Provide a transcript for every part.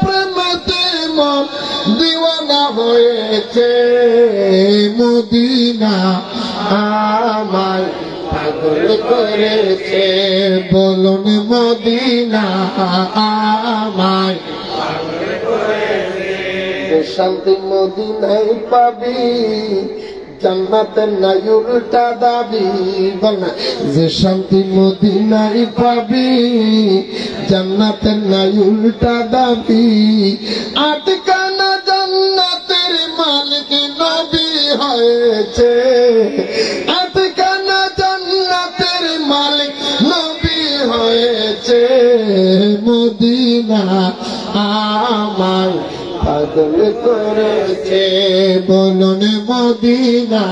প্রেমেতে মন দিওয়ানা হয়েছে মদিনা আমায় পাগল করেছে বলুন মদিনা আমায় পাগল করেছে শান্তি মদিনায় পাবি জান্নাতের নাই উল্টা দাবি বল না যে শান্তি মদিনায় পাবি জান্নাতের নাই উল্টা দাবি আটকানা জান্নাতের মালিক নবী হয়েছে আটকানা জান্নাতের মালিক নবী হয়েছে মদিনা আমায় পাগল করেছে বলুন মদিনা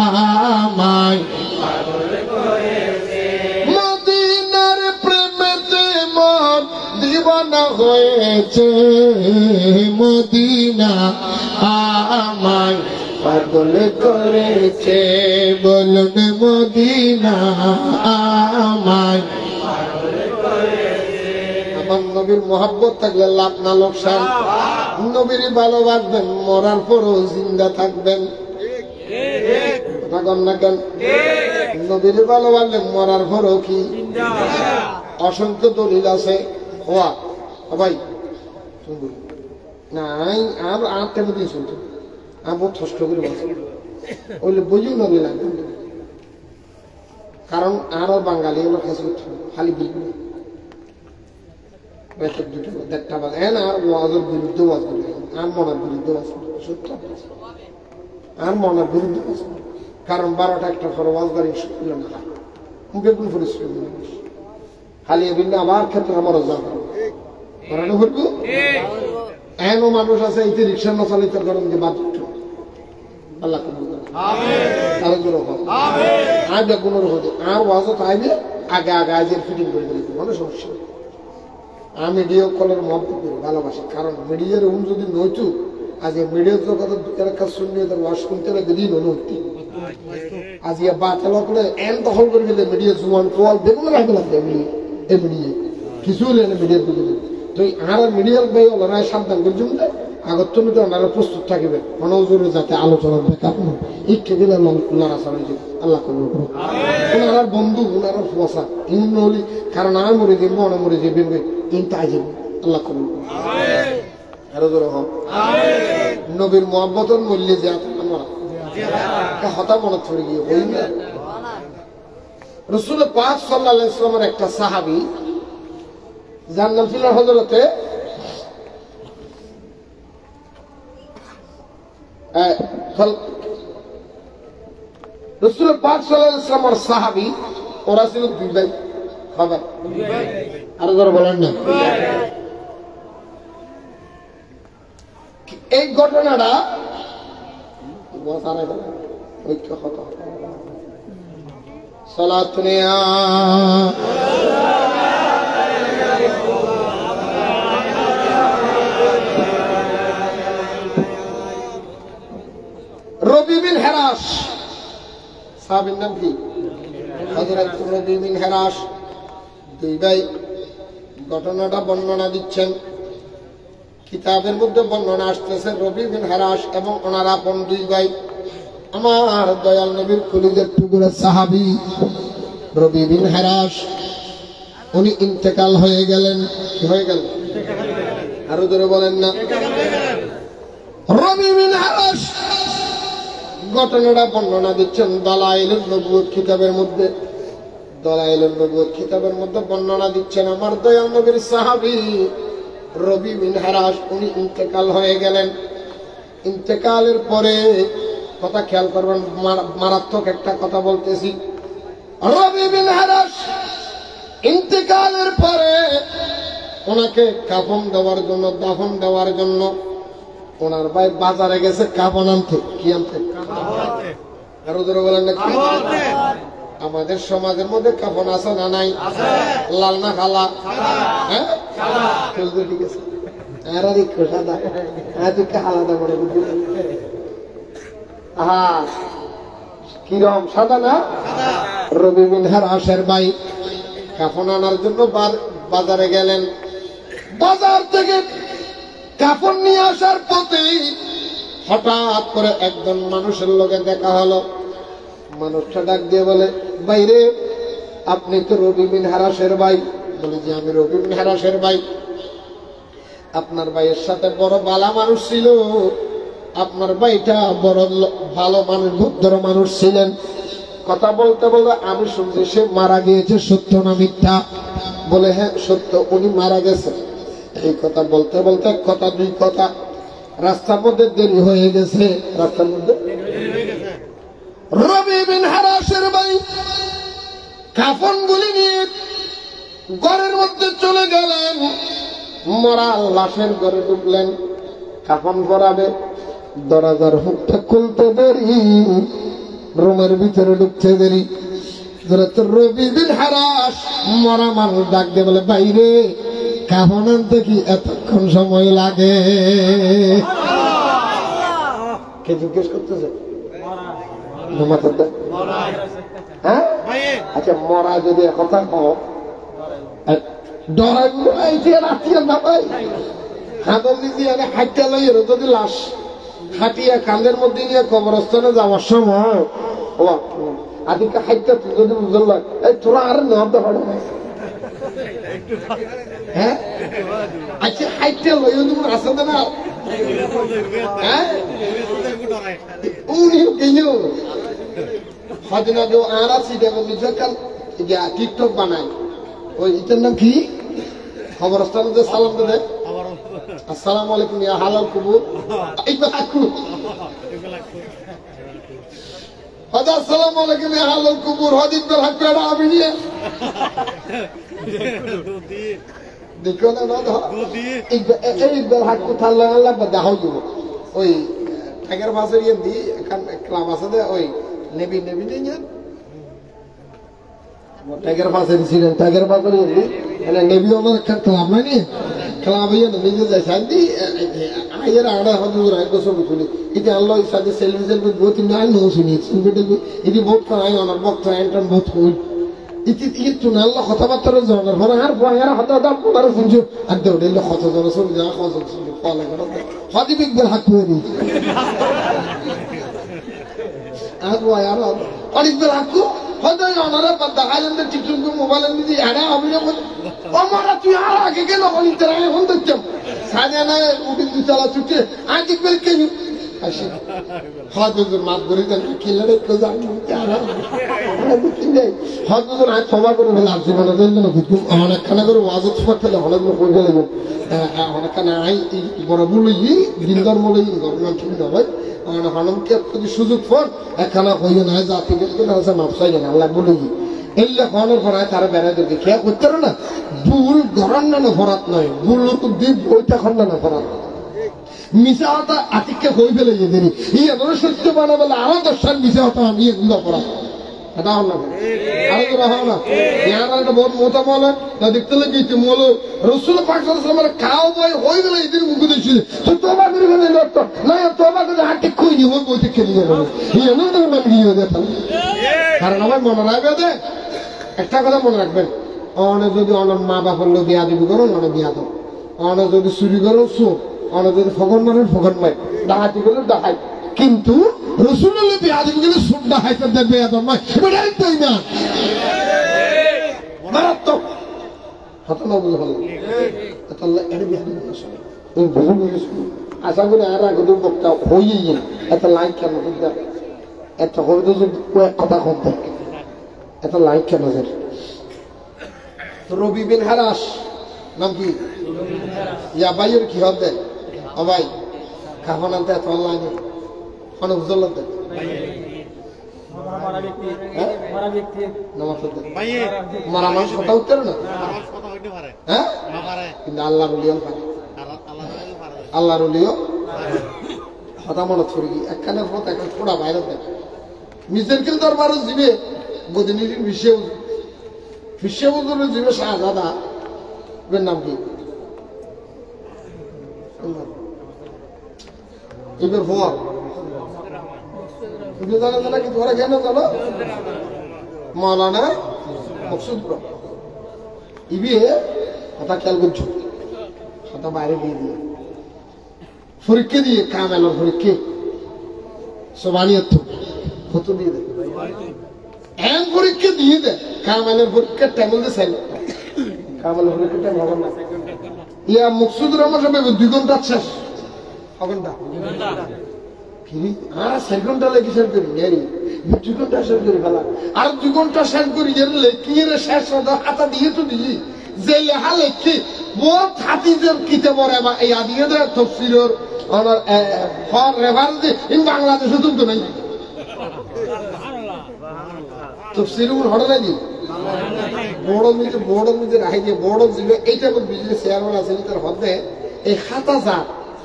আমায় পাগল করেছে মদিনার প্রেমেতে মন দিওয়ানা হয়েছে মদিনা আমায় পাগল করেছে বলুন মদিনা আমায় পাগল করেছে আমার নবীর মহব্বত থাকলে লাভ না লোকসান নবীর ভালোবাসবেন মরার পরও জিন্দা থাকবেন নবীর ভালোবাসলে মরার পরও কি অসংখ্য দলিল আছে হওয়া ভাই নাই আর আটটা দিন শুনতো আবু ষষ্ঠ করে ওইলে বুঝিও নবী লাগবে কারণ আরো বাঙালি ওরা কাজ করতে খালি বিল দেড়টা বাজে আর ওয়াজের বিরুদ্ধে ওয়াজ করবে আর মনের বিরুদ্ধে ওয়াজ করবে সত্য আর মনের বিরুদ্ধে ওয়াজ করবে কারণ 12টা একটা পরে ওয়াজ গাড়ি শুনল না মুখে কোন পরিশ্রম খালি এবিন্দু আমার ক্ষেত্রে আমারও যাবো করানো করবো এমন মানুষ আছে এই রিক্সা না চালিত করেন যে বাদ আল্লাহ আর ওয়াজও তাইবে আগে আগে আজের ফিটিং করে দিলে কোনো সমস্যা আমি ভিডিও কলের মহব্বত করি ভালোবাসি কারণ মিডিয়ার উন যদি নইতু আজ মিডিয়ার কথা শুনলে তার ওয়াশ শুনতে দেরি নতি আজ বাতাল করে এন দখল করে গেলে মিডিয়া জুয়ান কোয়াল বেগুন রাখতে লাগবে এই মিডিয়া কিছু হলে মিডিয়ার বুঝে তো আর মিডিয়ার ভাই ওরা সাবধান করছি আগত ওনারা প্রস্তুত থাকিবে অনজোরে যাতে আলোচনার বেকার ইচ্ছে দিলে লড়াচড়া হয়ে যাবে আল্লাহ কবুল করুন ওনার বন্ধু ওনারা ফসা ইন নলি কারণ আমি মরে যাবো অনেক মরে যাবে ইনটা আইব আল্লাহ কবুল করুন আরো জোরে হোক নবীর মহব্বতের মূল্য যে আমরা হতা মনে পড়ে গিয়ে ওই না রাসূল পাক সাল্লাল্লাহু আলাইহি ওয়াসাল্লামের একটা সাহাবী যার নাম ছিল হযরতে রাসূল পাক সাল্লাল্লাহু আলাইহি ওয়াসাল্লামের সাহাবী ওরা ছিল দুই ভাই খাবার আর যারা বলেন না এই ঘটনাটা ঐক্য হতো সালাতুনিয়া রবি বিন হেরাস সাহাবীর নাম কি হযরত রবি বিন হেরাস দুই ভাই ঘটনাটা বর্ণনা দিচ্ছেন কিতাবের মধ্যে বর্ণনা আসতেছে রবি বিন হেরাস এবং ওনার আপন দুই ভাই আমার দয়াল নবীর কলিজার টুকরা সাহাবী রবি বিন হেরাস উনি ইন্তেকাল হয়ে গেলেন কি হয়ে গেল আরো ধরে বলেন না রবি বিন হেরাস ঘটনাটা বর্ণনা দিচ্ছেন দালাইলুন নবুয়ত কিতাবের মধ্যে দালাইলুন নবুয়ত কিতাবের মধ্যে বর্ণনা দিচ্ছেন আমার দয়াল নবীর সাহাবী রবি বিন হেরাস উনি ইন্তেকাল হয়ে গেলেন ইন্তেকালের পরে কথা খেয়াল করবেন মারাত্মক একটা কথা বলতেছি রবি বিন হেরাস ইন্তেকালের পরে ওনাকে কাফন দেওয়ার জন্য দাফন দেওয়ার জন্য ওনার ভাই বাজারে গেছে কাফন আনতে কি আনতে আরো ধরে বলেন না আমাদের সমাজের মধ্যে কাফন আছে না নাই লাল না খালা হ্যাঁ ঠিক আছে আর সাদা আলাদা করে কিরম সাদা না রবি বিন হেরাসের ভাই কাফন আনার জন্য বাজারে গেলেন বাজার থেকে কাফন নিয়ে আসার পথে হঠাৎ করে একজন মানুষের লগে দেখা হলো। মানুষটা ডাক দিয়ে বলে, বাইরে আপনি তো রবি বিন হারাসের ভাই। বলে যে আমি রবি বিন হারাসের ভাই। আপনার ভাইয়ের সাথে বড় ভালো মানুষ ছিল, আপনার ভাইটা বড় ভালো মানুষ, ভদ্র মানুষ ছিলেন। কথা বলতে বলতে আমি শুনছি সে মারা গিয়েছে, সত্য না মিথ্যা? বলে হ্যাঁ সত্য, উনি মারা গেছে। এই কথা বলতে বলতে কথা দুই কথা, রাস্তার মধ্যে দেরি হয়ে গেছে। রাস্তার মধ্যে রবি বিন হারাসের ভাই কাফন গুলি নিয়ে ঘরের মধ্যে চলে গেলেন। মরা লাশের ঘরে ঢুকলেন, কাফন পরাবে। দরজার হুকটা খুলতে দেরি, রুমের ভিতরে ঢুকতে দেরি। রবি বিন হারাস মরা মানুষ ডাক দিয়ে বলে, বাইরে কাফন আনতে কি এতক্ষণ সময় লাগে? কে জিজ্ঞেস করতেছে? হ্যাঁ আচ্ছা, মরা যদি কথা কও যদি লাশ হাঁটিয়া কান্দের মধ্যে নিয়ে কবরস্থানে যাওয়ার সময় আদিকে হাইটা তুই যদি বুঝল তোরা আর নেওয়া হবে না। হ্যাঁ আচ্ছা, হাইটা লই তুমি আসতে না। হ্যাঁ উনি কেউ হদিন আগে আর আছি দেখো নিজেকাল টিকটক বানায়। ওই ইটার নাম কি? খবরস্থান যে সালাম দেয়, আসসালামু আলাইকুম ইয়া হালাল কুবুর। হয়তো আসসালামু আলাইকুম ইয়া হালাল কুবুর হদিক বের হাত পেড়া আমি নিয়ে দেখো না এইবার হাত কোথাও লাগবে দেখাও দিব। ওই টাইগার মাছের ইয়ে দি এখান ক্লাব আছে দে, ওই নেবি নেবি নিয়ে টাইগার মাছের ছিলেন, টাইগার মাছের ইয়ে দি নেবি ওনার একটা ক্লাব নাই নি, ক্লাব ইয়ে নিজে যায় শান্তি আইয়ের আড়া হতে রাখবো ছবি তুলি। এটি আল্লাহ সাথে সেলফি সেলফি বহুত নাই নো শুনি সেলফি টেলফি এটি বহুত খাই অনার বক্ত এন্টার বহুত কই ইতি ইতি নাল্লা কথাবার্তা জনের পরে আর বয়ার হতা দাম পড়ার শুনছো আর দেউড়ে কত জন ছবি যা কত ফলে করে হদি বিগবেল হাত করে দি আর বয়ার অনেকবার হাকু হয়তো ওনারা দেখা যান টিকটক মোবাইলের মধ্যে আরে আমি আমার তুই আর আগে গেল বলি তারা এখন দেখতাম সাজানা উঠে দু চালা ছুটে আগে বেল কেন আসি হয়তো মাত ধরে দেন কিলারে তো জানি হয়তো আজ সভা করে ফেলে আসছি মানে অনেকখানে করে ওয়াজত ফেলে অনেকগুলো করে ফেলে অনেকখানে আই বড় বলি দিনদার বলে গরম ঠিক না ভাই হনমকে যদি সুযোগ ফোন একখানা হইও না জাতি মাপসাই না আল্লাহ বলে এলে হনের ভরায় তারা বেড়ায় দেখে খেয়া করতে না ভুল গরম না ফরাত নয়, ভুল দ্বীপ বইটা খন্ডা না ফরাত মিশা হতা আতিককে হয়ে ফেলে যেদিনই এই এত সত্য বানা বলে আরো 10 মিশা হতা আমি এগুলো অপরাধ এটা হল না আরো তো রাখো না ইয়ার একটা বহুত মোটা বলে না দেখতে লাগে মলো রসুল পাক সাল্লাল্লাহু আলাইহি ওয়াসাল্লাম খাও বই হয়ে গেল এদের মুখ দিছিল তো তোবা করে ফেলে লড়তো না তোবা করে হাতে কই নি হই বইতে খেলে গেল এই এমন তো মানে গিয়ে দেখো কারণ আমার মনে রাখবে দে একটা কথা মনে রাখবেন, অনে যদি অনেক মা বাবার লোক বিয়া দিবি করো অনেক বিয়া দাও, অনে যদি চুরি করো চোর, অনে যদি ফগন মারেন ফগন মার, ডাকাতি করলে ডাকাই, কিন্তু রসুলের বিয়া দিবি গেলে সুর ডাকাইতে দেখবে এত নয় এটাই তাই না মারাত্মক হত না বুঝে ভালো এটা বিয়া দিবি আশা করি আর আগে বক্তা হইয়ে গেল এত লাইক কেন এত হয়তো কথা কম থাকে এত লাইক কেন যায়। রবি বিন হারাস নাম কি? ইয়া ভাইয়ের কি হবে ও ভাই কাফন আনতে এত অনলাইন অনেক বুঝল দেয় মারা মানুষ কথা উঠতে না হ্যাঁ কিন্তু আল্লাহ রুলিও পারে, আল্লাহ রুলিও কথা মনে থরি একখানে পথ একটা ফোড়া বাইরে দেয় নিজের কিন্তু দরবারও জীবে গদিনীর বিশ্বের জীবে শাহজাদা এর নাম কি? এবার ভোয়া জানা জানা কি তোমরা কেন জানো? মৌলানা মকসুদ ইবি কথা খেয়াল করছো কথা বাইরে দিয়ে দিয়ে পরীক্ষা দিয়ে কামেলের পরীক্ষা সোমানিয়ত কত দিয়ে দেয় এম পরীক্ষা দিয়ে দেয় কামেলের পরীক্ষার টাইম দিয়ে সাইল কামেলের পরীক্ষার টাইম হবে না ইয়া মুকসুদুর রহমান সাহেব 2 ঘন্টা শেষ হবে না কি আর 4 ঘন্টা লাগি শেষ করি এই 2 ঘন্টা শেষ করি ফেলা আর 2 ঘন্টা শেষ করি এর লেখিয়ে শেষ হতো হাতা দিয়ে তো দিই যে লেখা লেখি বহুত হাদিসের কিতাবের এই আদিয়ের তাফসীরের আর ফর রেফারেন্স ইন বাংলাদেশে তো নাই তাফসীরুল হড়ানি বড় মিজে রাখি দিয়ে বড় জিবে এইটা কোন বিজনেস শেয়ার আছে তার হদে এই খাতা যা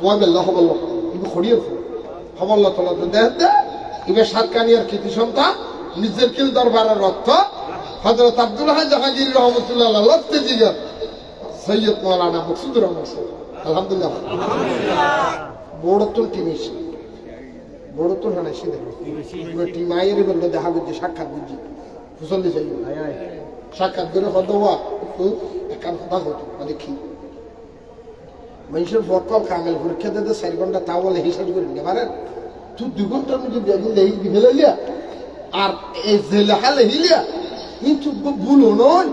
ওয়াবে লহবল ইবু খড়িয়ে হবল্লা তোলা দেতে ইবে সাতকানিয়ার কৃতি সন্তান নিজের কিল দরবারের রক্ত হযরত আব্দুল হাই জাহাঙ্গীর রহমাতুল্লাহ আলাইহি লফতে জিগর সৈয়দ মাওলানা মুকসুদুর রহমান আলহামদুলিল্লাহ বড় তো টিমিস বড় তো হানাইছে দেখো টিম আইরে বলতে দেখা গেছে সাক্ষাৎ বুঝি ফুসল্লি যাই সাক্ষাৎ করে হদওয়া তো একান কথা হতো দেখি মানুষের ফটকল কামেল পরীক্ষা দিতে 4 ঘন্টা তাও বলে হিসাব করে নিতে পারেন তুই 2 ঘন্টার মধ্যে দেখি ফেলাইলিয়া আর এই যে লেখা লেহিলিয়া কিন্তু ভুলো নয়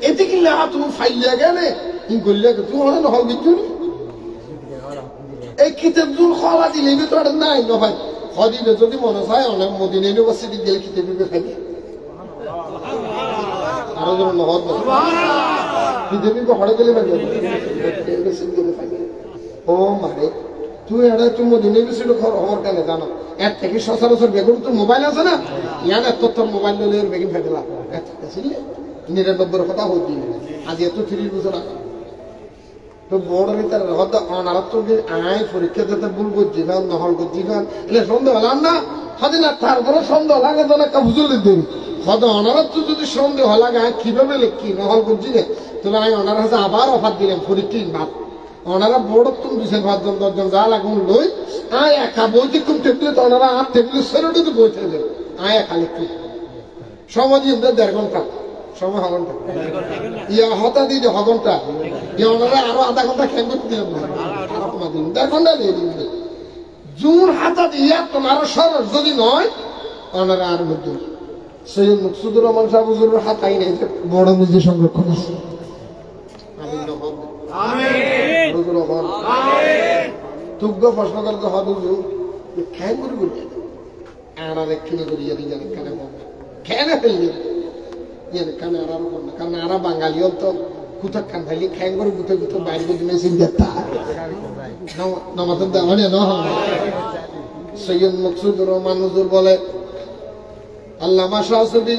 এতে কি লেখা তুমি ফাইলিয়া গেলে ইন করলিয়া তুই হলে নহল বিদ্যুৎ এই কিতাব জুল খলা দিলে তো আর নাই নয় হদিবে যদি মনে হয় অনেক মদিনা ইউনিভার্সিটি গেলে কিতাব দিবে খাইবে আরো যেন নহল কিতাব দিবে হড়ে গেলে খাইবে ও মারে তুই এটা তুই মদিনা ইউনিভার্সিটি খবর কেন জানো এর থেকে সচরাচর বেগুন তোর মোবাইল আছে না ইয়ার তোর মোবাইল নিলে বেগিন ফেটেলা 99 কথা হতি আজ এত 30 বছর আগে তো বড় ভিতরে হত অনারত আয় পরীক্ষা দিতে বলবো জীবন নহল জীবন এলে সন্দেহ হলাম না হতে না তারপরে সন্দেহ লাগে তো একটা বুঝলে দিন হত অনারত যদি সন্দেহ লাগে কিভাবে লিখি নহল বুঝিলে তাহলে আমি ওনার কাছে আবার অফার দিলাম পরীক্ষা ভাত ওনারা বড় তুমি 2 জন যা লাগুন লই আয় একা বইতে কম টেবিলে তো ওনারা আর টেবিলে সেরোটি তো বইতে দেবে আয় একা লিখি সময় দিয়ে 1.5 ঘন্টা সময় ঘন্টা ইয়া হতা দিয়ে ঘন্টা ইয়া ওনারা আরো আধা ঘন্টা খেয়ে দিলাম না 1.5 ঘন্টা দিয়ে দিন জুন হাতা দিয়ে তোমার সরস যদি নয় ওনারা আর মধ্যে সৈয়দ মুকসুদুর রহমান সাহেব হুজুরের হাতাই নেই বড় মুজি সংরক্ষণ আছে আমিন আমিন হুজুর আমিন তুগ্গ প্রশ্ন করতে হবে হুজুর খেয়ে করে বলি আর একখানে করি জানি জানি কেন খেয়ে ফেললি কানে আরাম করনা কারণ আরা বাঙালিও তো কুতা খান খাইলি খাই করে গুতে গুতে বাইরে গুতে মেশিন দেতা নমাতের দামানে ন সৈয়দ মুকসুদুর রহমান হুজুর বলে আল্লামা শাহ সুফি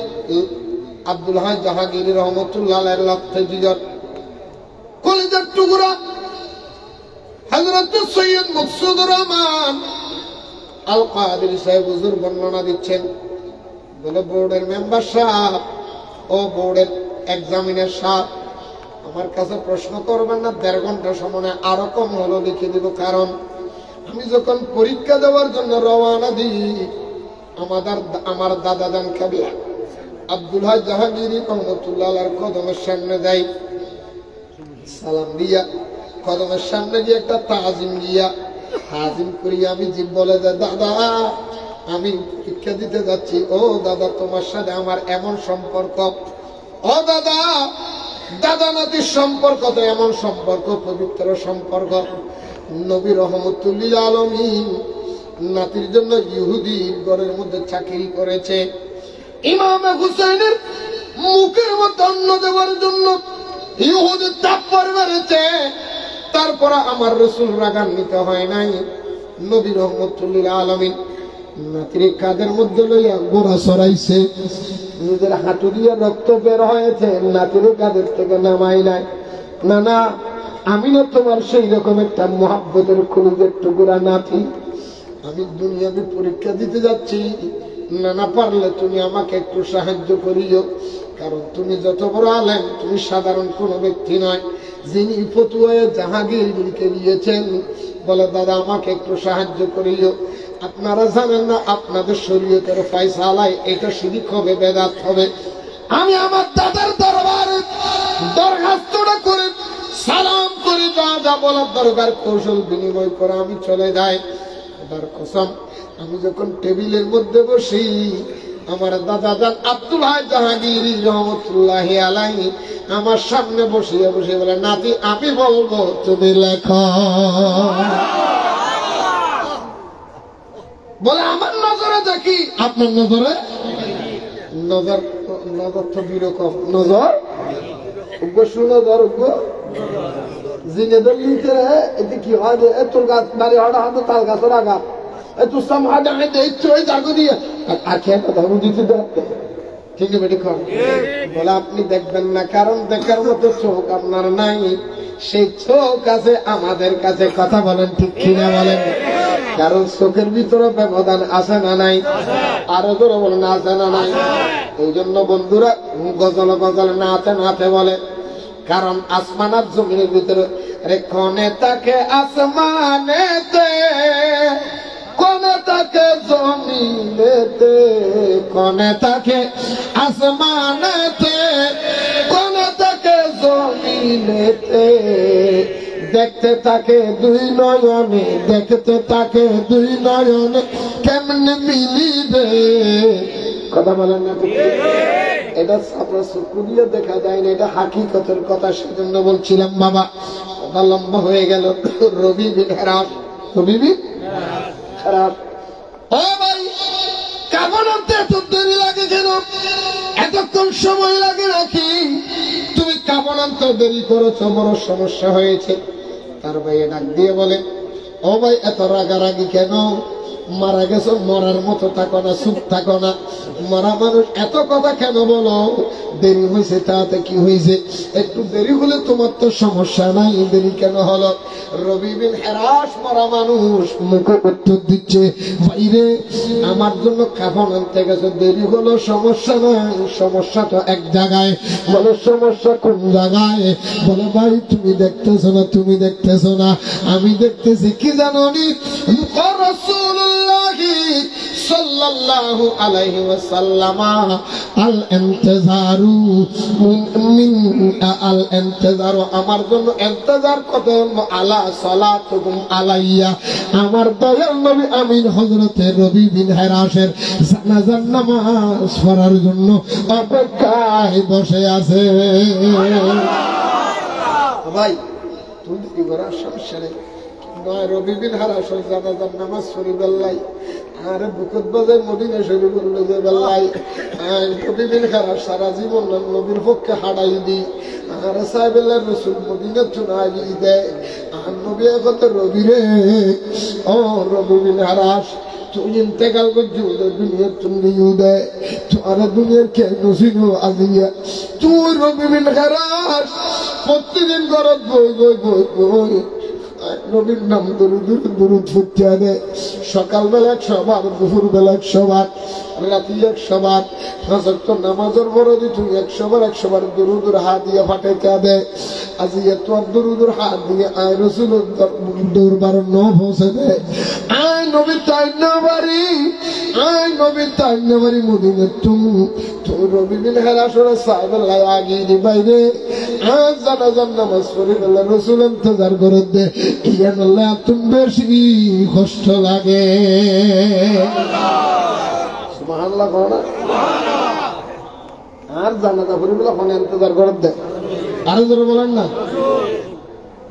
আব্দুল হাই জাহাঙ্গীর রহমাতুল্লাহ আলাইহির লফতে জিগর কলিজার টুকরা হযরত সৈয়দ মুকসুদুর রহমান আল কাদির সাহেব হুজুর বর্ণনা দিচ্ছেন বলে বোর্ডের মেম্বার সাহেব ও বোর্ডের এক্সামিনের সাহেব আমার কাছে প্রশ্ন করবেন না 1.5 ঘন্টা সময় আরো কম হলো লিখে দেব কারণ আমি যখন পরীক্ষা দেওয়ার জন্য রওনা দিই আমার দাদা জান কাবিলা আব্দুল হাই জাহাঙ্গীর রহমাতুল্লাহ আলাইহির কদমের সামনে যাই সালাম দিয়া কদমের সামনে গিয়ে একটা তাজিম দিয়া হাজিম করি আমি জিব বলে যে দাদা আমি পরীক্ষা দিতে যাচ্ছি ও দাদা তোমার সাথে আমার এমন সম্পর্ক ও দাদা দাদা নাতির সম্পর্ক তো এমন সম্পর্ক পবিত্র সম্পর্ক নবী রহমতুল্লিল আলামিন নাতির জন্য ইহুদি ঘরের মধ্যে চাকরি করেছে ইমাম হুসাইনের মুখের মধ্যে অন্ন দেওয়ার জন্য ইহুদি তাপ্পর মেরেছে তারপর আমার রাসূল রাগান্বিত হয় নাই নবী রহমতুল্লিল আলামিন নাতির কাদের মধ্যে লইয়া গোড়া সরাইছে নিজের হাঁটু দিয়ে রক্ত বের হয়েছে নাতির কাদের থেকে নামাই নাই না না আমি না তোমার সেই রকম একটা মহাব্বতের কলিজার টুকরা নাতি আমি দুনিয়াবি পরীক্ষা দিতে যাচ্ছি না না পারলে তুমি আমাকে একটু সাহায্য করিও কারণ তুমি যত বড় আলেম তুমি সাধারণ কোনো ব্যক্তি নয় যিনি ফতুয়ায়ে জাহাঙ্গীর লিখে দিয়েছেন বলে দাদা আমাকে একটু সাহায্য করিও আপনারা জানেন না আপনাদের শরীয়তের ফয়সালায় এটা শিরক হবে বেদাত হবে আমি আমার দাদার দরবারে দরখাস্তটা করে সালাম করে যা যা বলার দরকার কৌশল বিনিময় করে আমি চলে যাই। খোদার কসম, আমি যখন টেবিলের মধ্যে বসি, আমার দাদা যান আব্দুল হাই জাহাঙ্গীর রহমতুল্লাহি আলাইহি আমার সামনে বসিয়ে বসিয়ে বলে, নাতি আমি বলবো তুমি লেখো। বলে আমার নজরে দেখি, আপনার নজরে? নজর নজর তো দুই রকম, নজর উগ্র সুনজর উগ্র জিনেদের নিচে এতে কি হয়, তোর গাছ বাড়ি হওয়া হয়তো তাল গাছের আগা তুই সামহাটা দেখছো ওই জাগো দিয়ে আখে কথা বুঝিতে ঠিক বেটি খন। বলে আপনি দেখবেন না, কারণ দেখার মতো চোখ আপনার নাই, সেই চোখ আছে আমাদের কাছে। কথা বলেন ঠিক কিনা বলেন? কারণ চোখের ভিতরে ব্যবধান আছে না নাই? আরো জোরে বলেন আছে না নাই? এই জন্য বন্ধুরা গজল গজল নাতে নাতে বলে, কারণ আসমান আর জমিনের ভিতরে কোনে তাকে আসমানেতে, কোনে তাকে জমিনেতে, কোনে তাকে আসমানেতে, কোনে তাকে জমিনেতে, দেখতে থাকে দুই নয়নে, দেখতে থাকে দুই নয়নে, কেমনে মিলিবে। কথা বলেন না? এটা আপনার চক্ষু দিয়ে দেখা যায় না, এটা হাকিকতের কথা। সেজন্য বলছিলাম বাবা, কথা লম্বা হয়ে গেল। রবি বিন হেরাস, রবি বিন হেরাস, ও ভাই কাপড় আনতে এত দেরি লাগে কেন? এতক্ষণ সময় লাগে নাকি? তুমি কাপড় আনতে দেরি করেছো, বড় সমস্যা হয়েছে। তার ভাই ডাক দিয়ে বলে, ও ভাই এত রাগারাগি কেন? মারা গেছো, মরার মতো থাকো না, চুপ থাকো না। মরা মানুষ এত কথা কেন বলো? দেরি হয়েছে তাতে কি হয়েছে? একটু দেরি হলে তোমার তো সমস্যা নাই, দেরি কেন হলো? রবি বিন হেরাস মরা মানুষ মুখে উত্তর দিচ্ছে, বাইরে আমার জন্য কাফন আনতে গেছো, দেরি হলো সমস্যা নাই, সমস্যা তো এক জায়গায়। বলে সমস্যা কোন জায়গায়? বলে ভাই তুমি দেখতেছো না, তুমি দেখতেছো না, আমি দেখতেছি। কি জানো নি? রাসূলুল্লাহি সাল্লাল্লাহু আলাইহি ওয়াসাল্লাম আল ইন্তিজারু মিন আল ইন্তিজারু, আমার জন্য ইন্তিজার করেন, আলা সালাতুকুম আলাইয়া, আমার দয়াল নবী আমিন হযরতে রবি বিন হেরাসের জানাজার নামাজ পড়ার জন্য অপেক্ষায় বসে আছে। ভাই তুমি কি করার সমস্যা নেই, রবি বিন হেরাসের জানাজার নামাজ পড়ি বেল্লাই আর বুকুত বাজায় মদিনা শুরু করলো যে বেল্লাই রবি বিন হেরাস সারা জীবন নবীর পক্ষে হাড়াই দি আর সাহেবেল্লাহ রসুল মদিনা চুনাই দেয়। আর নবী এখন রবি রে, ও রবি বিন হেরাস তুই ইন্তেকাল করছি, দুনিয়ার তুমি দেয় তোমার দুনিয়ার কে নসিনো আজিয়া। তুই রবি বিন হেরাস প্রতিদিন ঘরত বই বই বই বই নবীর নাম দরুদ দরুদ ফুটতে আনে। সকালবেলা 100 বার, দুপুর বেলা 100 বার, রাতি 100 বার, নামাজের বড় দি তুই 100 বার 100 বার দরুদের হাত দিয়ে ফাটাইতে দেয়। আজ তোমার দরুদের হাত দিয়ে আয় রসুল দরবার ন পৌঁছে দেয়। আয় নবী তাই না বাড়ি, আয় নবী তাই না বাড়ি মদিনা তুমি রবি বিন হেরাসের সাহেবেল্লাহ আগিয়ে দি বাইরে আজ জানাজার নামাজ পড়ে গেলে রসুল ইন্তজার করে দে। ইয়াল্লাহ তুমি বেশি কষ্ট লাগে। সুবহানাল্লাহ কোনা আর জানাজা পড়ে গেলে ফোনে ইন্তজার করে দে। আরো জোরে বলেন না,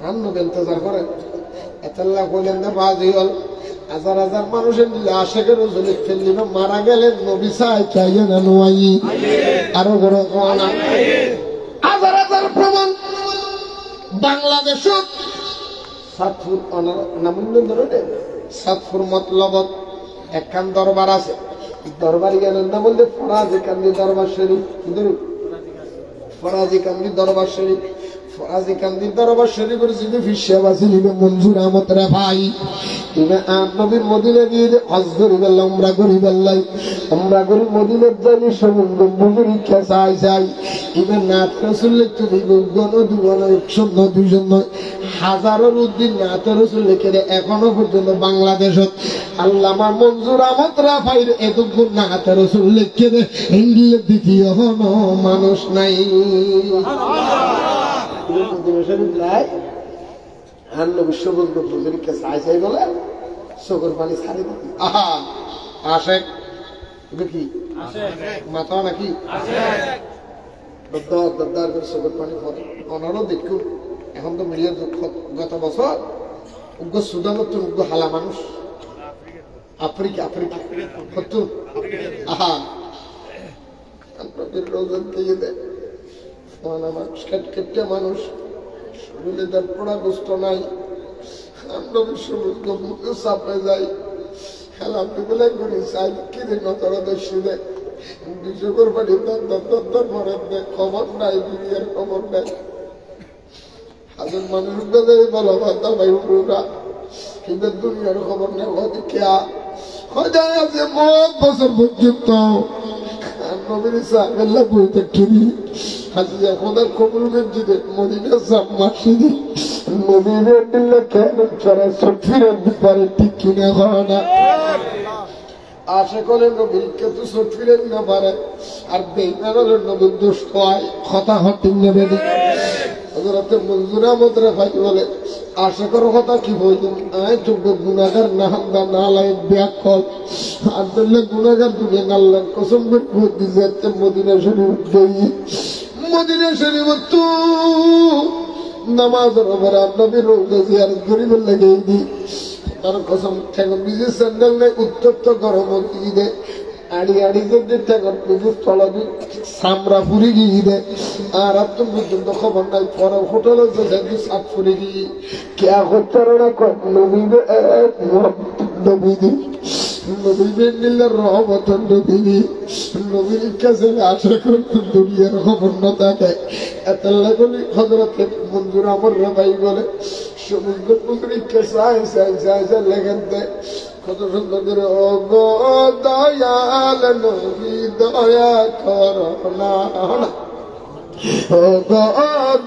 আর নবী ইন্তজার করে। এতাল্লাহ কইলেন না বাজি হল হাজার হাজার মানুষের আশেখের রসুল ফেললিবে, মারা গেলেন নবী চাই চাইয়ে না নোয়াই। আরো বড় কোনা হাজার হাজার প্রমাণ। বাংলাদেশ সাতপুর সাতপুর মতলবত একখান দরবার আছে। দরবার গেলেন না বলতে ফরাজি কান্দি দরবার শরীফ, ফরাজি কান্দি দরবার শরীফ, ফরাজি কান্দি দরবার শরীফের যিনি ফিসা বাসিলিবে মঞ্জুর আহমদ রে ভাই, নবীর মদিনা গিয়ে হজ করি বেল্লা, উমরা করি বেল্লাই, উমরা করি মদিনার যাই সমুদ্র পরীক্ষা চাই চাই। এবার নাথ রসুল লিখতে দিব গণ দুগণ 100 নয় 200 নয় হাজারের উদ্দিন নাথ রসুল লিখে দেয়। এখনো পর্যন্ত বাংলাদেশত আল্লামা মঞ্জুর আহমদ রাফাইর এতক্ষণ নাথ রসুল লিখে দেয়, ইংলিশ দ্বিতীয় কোনো মানুষ নাই। আর নবী সবুজ বুজুরিকে চাই চাই বলে চোখের পানি ছাড়ি দিবি আহা আশেক কি মাথা নাকি দরদার করে চোখের পানি পড়ে অনারও দেখুন এখন তো মিডিয়ার গত বছর উগ্র সুদান উগ্র হালা মানুষ আফ্রিকা আফ্রিকা হতো আহা রোজন দিয়ে দেয় মানুষ কেটে মানুষ শরীরে তার পোড়াগ্রস্ত নাই আমরা সমুদ্র মুখে চাপে যাই খেলা বিগুলা করি চাই কিনে নজরা দস্যি দেয় বিশ্বকর বাড়ি দর মরে দেয় খবর নাই দুনিয়ার খবর নাই হাজার মানুষ বলা বার্তা ভাই উড়া কিন্তু দুনিয়ার খবর নেই হয়তো কেয়া হয়তো আছে বহুত বছর পর্যন্ত নবীর সাহেবেল্লা বইতে কিনি হাজিয়া খোদার কবুল গঞ্জিতে মদিনা সাপ মাসিদি নবীরে দিলে কেন চড়া সফিরে পারে ঠিক কিনে হয় না আশা করে নবীর কেউ তো সফিরে না পারে আর বেইমানের নবীর দোষ হয় কথা হটিং নেবে হযরত মনজুর আহমদ রাফাই বলে আশা করো কথা কি বলতুম আয় যোগ্য গুনাহগার না হামদা না লাই ব্যাকল আব্দুল্লাহ গুনাহগার দুনিয়া আল্লাহর কসম করে বলে দিয়েছে মদিনা শরীফ গই মদিনা শরীফ তো নামাজের উপরে নবীর রওজা জিয়ারত করিবার লাগে দি তার কসম থেকে নিজে স্যান্ডেল নেই উত্তপ্ত গরম দিয়ে দে আড়ি আড়ি যদি ঠেকর নিজের তলাদি সামরা ফুরি গিয়ে দে আর তো পর্যন্ত খবর নাই পরে হোটেলে যে সাপ ফুরি গিয়ে কে করতে না নবীবে নবীদি নবীবে নিলে রহমত নবীদি নবীর কাছে আশা করতে দুনিয়ার খবর না থাকে এত লাগলি হযরত মনজুর আহমদ রাফাই বলে সমুদ্র পুত্রীকে চাই চাই চাই চাই লেখেন দেয় কত সুন্দর করে ও গো দয়াল নবী দয়া করো না ও গো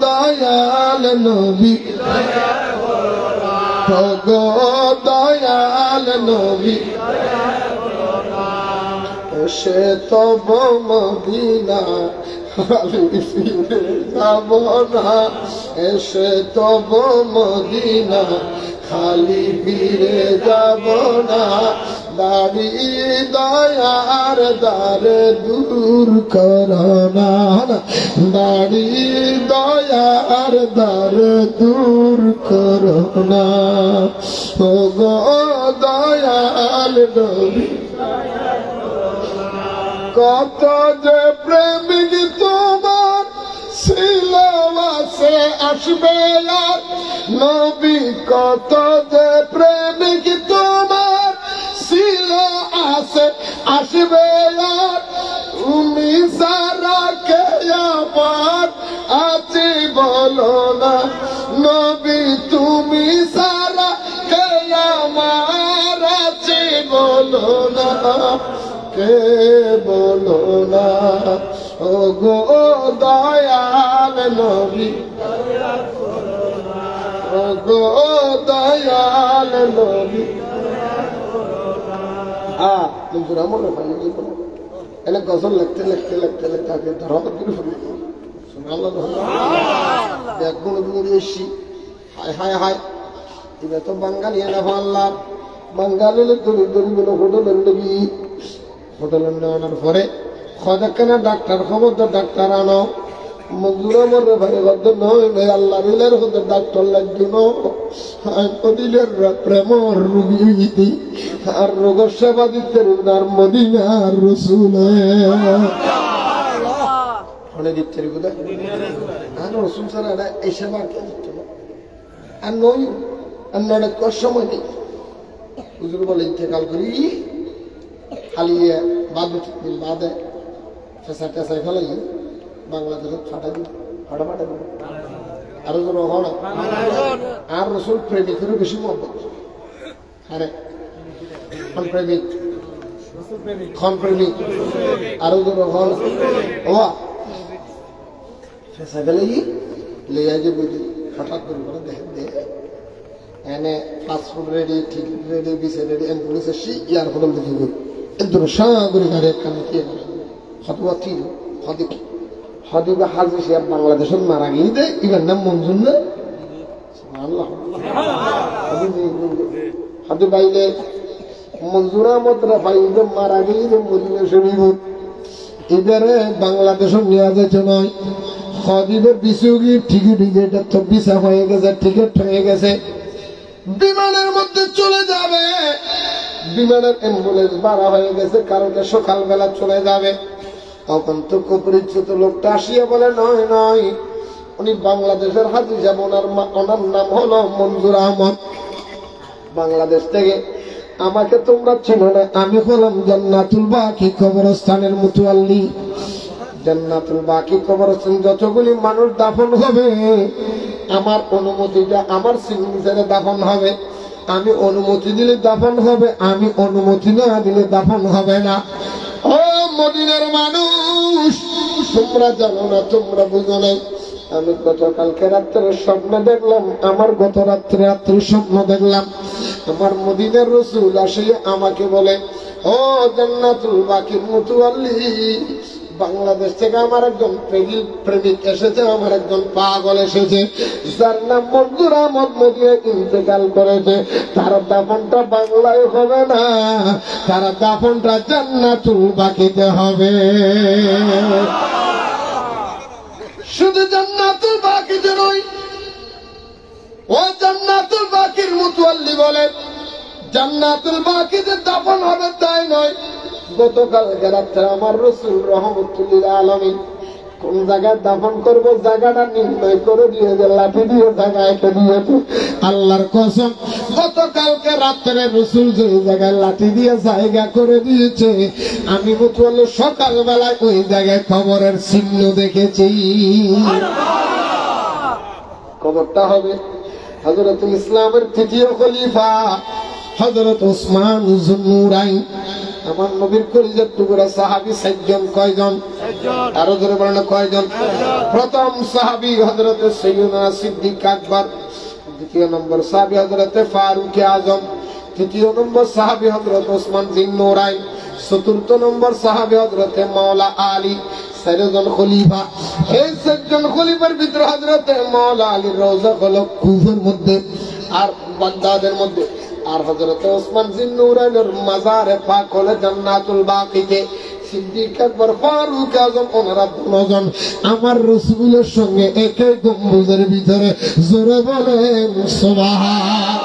দয়াল নবী ও গো দয়াল নবী সে তব মদিনা খালি ফিরে যাব না এসে তব মদিনা খালি ফিরে যাব না দাড়ি দয়ার দ্বারে দূর করো না দাড়ি দয়ার দ্বারে দূর করো না ও গো দয়াল নবী কত যে প্রেমিক তোমার ছিল আছে আসবে আর নবী কত যে প্রেমিক তোমার ছিল আছে আসবে আর তুমি সারা কে আমার আছি বলো না নবী তুমি সারা কে আমার আছি বলো না কে বলো না ও গো দয়াল নবী ও গো দয়াল নবী মনজুর আহমদ রাফাই এনে গজল লিখতে লিখতে লিখতে লিখতে আগে ধরা করে ফেলি একগুণ গুণে এসি হায় হায় হায় এবার তো বাঙালি এনে আল্লাহ বাঙালি দড়ি দড়ি বলে হোটেলের লেগি হোটেলের নেওয়ানোর পরে খোঁজাখানা ডাক্তার খবর তো ডাক্তার আনো মনজুর আহমদ রাফাই গদ্য নয় আল্লাহ রিলের হতে ডাক্তার লাগবে নদিলের প্রেম রুগী দি আর রোগ সেবা দিতে আর মদিনার রসুল দিতে আর রসুল ছাড়া এই সেবা কে দিত না আর নই আর অনেক সময় নেই হুজুর বলে ইন্তেকাল করি খালি বাদ বাদে ফেসা টেসাই ফেলাই বাংলাদেশে ফাটা দিব ফাটা ফাটা দিব আরো জন হন আর রসুল প্রেমিকেরও বেশি মহব্বত আরে খন প্রেমিক খন প্রেমিক আরো জন হন ও ফেসা ফেলাই লেয়া যে বুঝি হঠাৎ করে বলে দেখেন দে এনে passport ready ticket ready visa ready N পুলিশের সি ইয়ার হোটেল দেখি গই একদম সাগরে গাড়ি একখানে কি হতবা ছিল হদিক হদিবা হাজি সাহেব বাংলাদেশের মারা গিয়ে দে এবার নাম মঞ্জুর না সুবহানাল্লাহ। হাদি বাইলে মঞ্জুর আহমদ রাফাইদের মারা গেলে মদিনা শরীফ এবারে বাংলাদেশ নেওয়া যেত নয়। খদিদের বিসুগি টিকিট এটা তো ভিসা হয়ে গেছে, টিকিট হয়ে গেছে, বিমানের মধ্যে চলে যাবে। বিমানের অ্যাম্বুলেন্স ভাড়া হয়ে গেছে, কালকে সকালবেলা চলে যাবে। তখন তো পরিচিত লোকটা আসিয়া বলে নয় নয়, উনি বাংলাদেশের হাজি সাহেব, ওনার নাম হলো মঞ্জুর আহমদ, বাংলাদেশ থেকে। আমাকে তোমরা চিনো না, আমি হলাম জান্নাতুল বাকি কবরস্থানের মুতুয়াল্লি। জান্নাতুল বাকি কবরস্থান যতগুলি মানুষ দাফন হবে আমার অনুমতিটা, আমার সিগনেচারে দাফন হবে। আমি অনুমতি দিলে দাফন হবে, আমি অনুমতি না দিলে দাফন হবে না। ও মদিনার মানুষ, তোমরা জানো না, তোমরা বুঝো না। আমি গতকালকে রাত্রে স্বপ্ন দেখলাম, আমার গত রাত্রে স্বপ্ন দেখলাম আমার মদিনার রাসূল আসে আমাকে বলে, ও জান্নাতুল বাকির মুতুয়াল্লি, বাংলাদেশ থেকে আমার একজন প্রেমিক এসেছে, আমার একজন পাগল এসেছে, যার নাম মঞ্জুর আহমদ, মদিনায় ইন্তেকাল করেছে। তার দাফনটা বাংলায় হবে না, তার দাফনটা জান্নাতুল বাকিতে হবে। শুধু জান্নাতুল বাকিতে নয়, ও জান্নাতুল বাকির মুতুয়াল্লি বলে জান্নাতুল বাকিতে দাফন হবে তাই নয়। গতকালকে রাত্রে আমার রাসূল রাহমাতুল্লিল আলামিন কোন জায়গায় দাফন করব জায়গাটা নির্ণয় করে দিয়েছে, লাঠি দিয়ে জায়গায় দিয়েছে। আল্লাহর কসম, গতকালকে রাত্রে রাসূল যে জায়গায় লাঠি দিয়ে জায়গা করে দিয়েছে, আমি মুতুয়াল্লি সকালবেলায় ওই জায়গায় কবরের চিহ্ন দেখেছি। কবরটা হবে হযরতুল ইসলামের তৃতীয় খলিফা হযরত ওসমান যুন্নুরাইন। আমার নবীর কলিজার টুকরা সাহাবী 4 জন। কয়জন? আরো জোরে বলেন কয়জন? প্রথম সাহাবী হযরত সাইয়্যিদুনা সিদ্দিক আকবর, দ্বিতীয় নম্বর সাহাবী হযরত ফারুক আজম, তৃতীয় নম্বর সাহাবী হযরত ওসমান যুন্নুরাইন, চতুর্থ নম্বর সাহাবী হযরত মাওলা আলী। 4 জন খলিফা। এই 4 জন খলিফার ভিতরে হযরত মাওলা আলীর রওজা হলো কুফার মধ্যে আর বাগদাদের মধ্যে, আর হযরত ওসমান যুন্নুরাইনের মাজারে পাক হলো জান্নাতুল বাকিতে। সিদ্দিক আকবর, ফারুক আজম, ওনারা 2 জন আমার রাসূলের সঙ্গে একই গম্বুজের ভিতরে। জোরে বলেন সুবহান।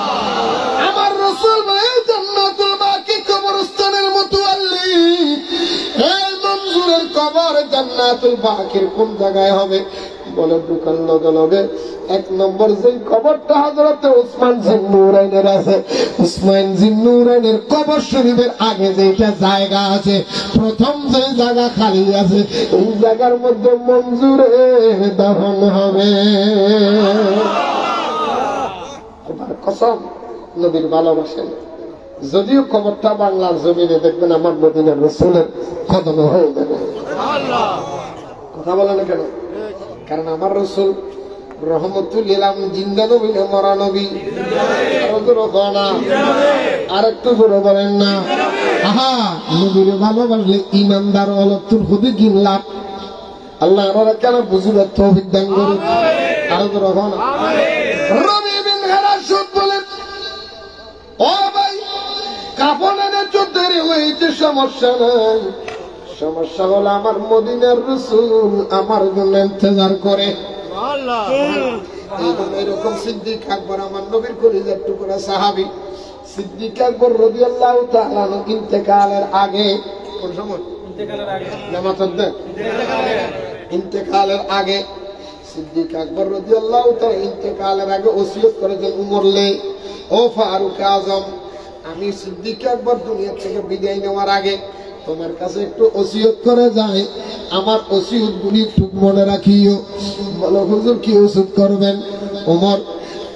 আমার রাসূল জান্নাতুল বাকি কবরস্থানের মুতুয়াল্লি। এই মঞ্জুরের কবর জান্নাতুল বাকির কোন জায়গায় হবে বলে ঢুকার লগে লগে 1 নম্বর যে কবরটা হযরত ওসমান যুন্নুরাইনের আছে, ওসমান যুন্নুরাইনের কবর শরীফের আগে যেটা জায়গা আছে, প্রথম যে জায়গা খালি আছে, এই জায়গার মধ্যে মঞ্জুরের দাফন হবে। খোদার কসম, নবীর ভালোবাসেন। যদিও কবরটা বাংলার জমিনে দেখবেন আমার মদিনার রাসূলের কদমে হয়ে যাবে। কথা বলে না কেন? কারণ আমার রাসূল রহমতুল আলামিন জিন্দা নবী না মরা নবী? আর একটু জোরে বলেন না। আহা, নবীর ভালোবাসলে ইমানদার অলতুল খুবই কিনলাম। আল্লাহ আমরা কেন বুঝিবার তৌফিক দান করুন। আরো জোরে বলেন। রবি বিন হারাসুদ বলেন, ও ভাই, কাফন এনে দেরি হয়েছে, সমস্যা নাই। সমস্যা হলো আমার মদিনার রাসূল আমার জন্য ইন্তজার করে। এরকম সিদ্দিক আকবর আমার নবীর কলিজার টুকরা সাহাবী। সিদ্দিক আকবর রাদিয়াল্লাহু তাআলা ইন্তেকালের আগে, কোন সময়? ইন্তেকালের আগে সিদ্দিক আকবর রাদিয়াল্লাহু তাআলা ইন্তেকালের আগে ওসিয়ত করেছেন উমরলে, ও ফারুক আজম, আমি সিদ্দিক আকবর দুনিয়া থেকে বিদায় নেওয়ার আগে তোমার কাছে একটু ওসিয়ত করে যায়, আমার ওসিয়ত গুলি খুব মনে রাখিও। বলো হুজুর কি ওসিয়ত করবেন? ওমর,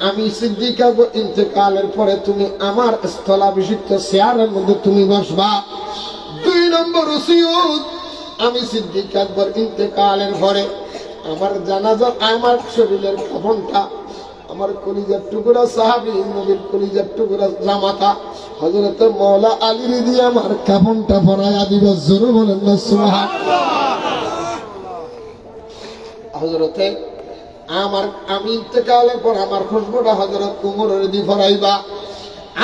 আমি সিদ্দিক আকবর ইন্তেকালের পরে তুমি আমার স্থলাভিষিক্ত চেয়ারের মধ্যে তুমি বসবা। 2 নম্বর ওসিয়ত, আমি সিদ্দিক আকবর ইন্তেকালের পরে আমার জানাজা, আমার শরীরের কাফনটা আমার কলিজার টুকরা সাহাবী নবীর কলিজার টুকরা জামাতা হযরত মাওলা আলীর দিয়ে আমার কাফনটা পরায়া দিব। জোরে বলেন না সুবহানাল্লাহ। হযরতে আমি ইন্তেকালের পর আমার খুশবুটা হযরত উমরের দি ফরাইবা,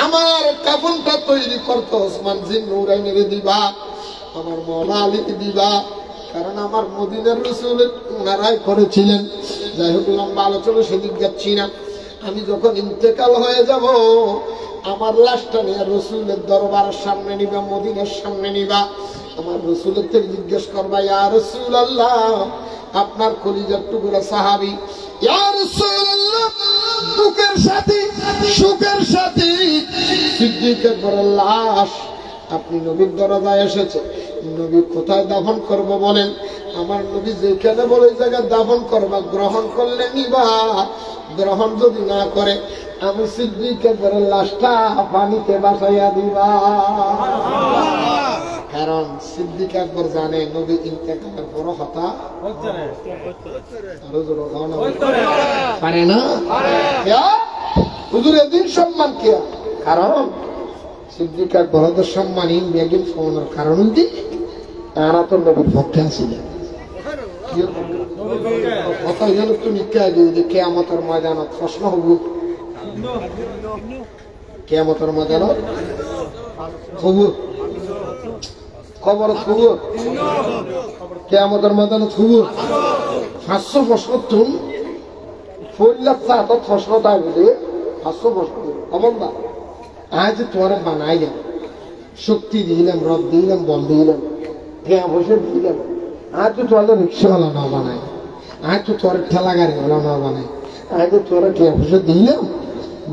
আমার কাফনটা তৈরি করতে ওসমান জিন নুরাইনের দিবা, আমার মওলা আলীকে দিবা, কারণ আমার মদিনার রাসূল ওনারাই করেছিলেন। যাই হোক, লম্বা আলোচনা সেদিক যাচ্ছি না। আমি যখন ইন্তেকাল হয়ে যাব, আমার লাশটা নিয়ে রাসূলের দরবারের সামনে নিবা, মদিনার সামনে নিবা। আমার রাসূলের থেকে জিজ্ঞেস করবা, ইয়া রাসূলুল্লাহ, আপনার কলিজার টুকরা সাহাবী, ইয়া রাসূলুল্লাহ, দুঃখের সাথী সুখের সাথী সিদ্দিক আকবরের লাশ আপনি নবীর দরজায় এসেছে, নবী কোথায় দাফন করব বলেন? আমার নবী যেখানে বলে জায়গায় দাফন করবা, গ্রহণ করলে নিবা, গ্রহণ যদি না করে আমি সিদ্দিক আকবরের লাশটা পানিতে ভাসাইয়া দিবা। কারণ সিদ্দিক আকবর জানে নবী ইন্তেকালের পর হতা পারে না। হুজুর এদিন সম্মান কে? কারণ সিদ্দিক আকবরের সম্মান বেগিন ফোনের কারণ তারা তো নবীর পক্ষে আসিলেন। কথা হইল তুমি যে কেয়ামতের ময়দানত প্রশ্ন হব, কেয়ামতের ময়দানত খবর খবর খবর কেয়ামতের ময়দানত খবর 500 প্রশ্ন তুম ফল্লাত সাত প্রশ্ন তাই বুঝে 500 প্রশ্ন খবর না। আজ তোরা বানাইলাম, শক্তি দিলাম, রদ দিলাম, বল দিলাম, জ্ঞান বসে দিলাম। আজ তো তোরা রিক্সাওয়ালা না বানাই, আজ তো তোর ঠেলা গাড়িওয়ালা না বানাই, আজ তো তোরা জ্ঞান বসে দিলাম।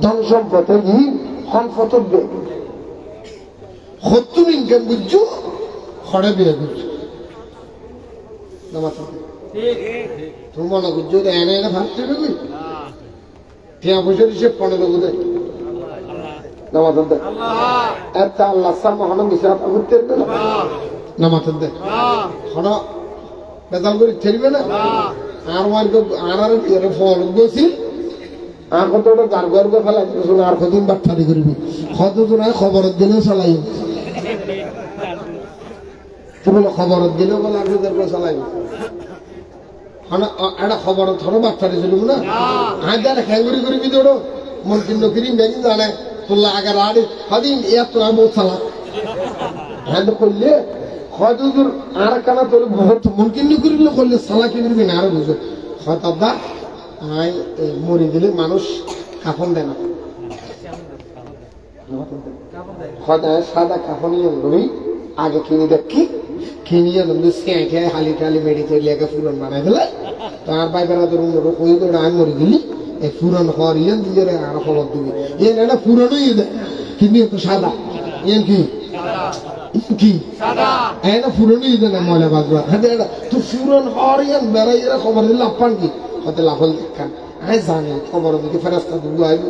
ধন সম্পদের সম্পদ সত্তর ইনকাম বুঝছো, খড়ে বিয়ে বুঝছো, তুমি মনে করছো এনে এনে ভাবতে পারবি? টিয়া পয়সা দিচ্ছে 15 বুধে আল্লাহ মহান মিশ্রা করতে পারবে না, নামাতের দেখ বেতাল করে ঠেলবে না। আর আর ফল গেছি আর কত গার গর্ব ফেলাই আর কদিন বাট্টারি করবি, কতজন খবরের দিলেও চালাই, বলো খবরের দিলেও বলে আর চালাই একটা খবর ধরো বাট্টারি চলব না। আর যারা খেঙ্গুরি করবি তোড়ো মন্ত্রী নকরি বেগিন জানে তোলা আগে রাড়ি হদিন এত বহুত চালাক হ্যাঁ করলে হয়তো তোর আর কানা তোর মনকিন্ন করিলে করলে চালাকি করবি না। আরো বুঝো হয়তো দা আই মরি দিলে মানুষ কাফন দেয় না, হয়তো সাদা কাফনিয়ে লই আগে কিনে দেখি, কিনিয়ে সিঁড়ে হালি টালি মেডিকেল লেগে ফুরন বানাই দিলে তার ভাই বেড়া তোর কই করে আমি মরি দিলি এই ফুরন হওয়ার ইয়ে নিজের আরো খবর দিবি। ইয়ে এটা ফুরনই দেয় কিন্তু একটু সাদা, ইয়ে কি কি এটা ফুরনই দেয় না ময়লা বাজবা। হ্যাঁ এটা তুই ফুরন হওয়ার ইয়ে বেড়াই এরা খবর দিলে আপান কি হতে লাফল দেখান। আই জানি খবর দিকে ফেরাস্তা দুর্গ আইব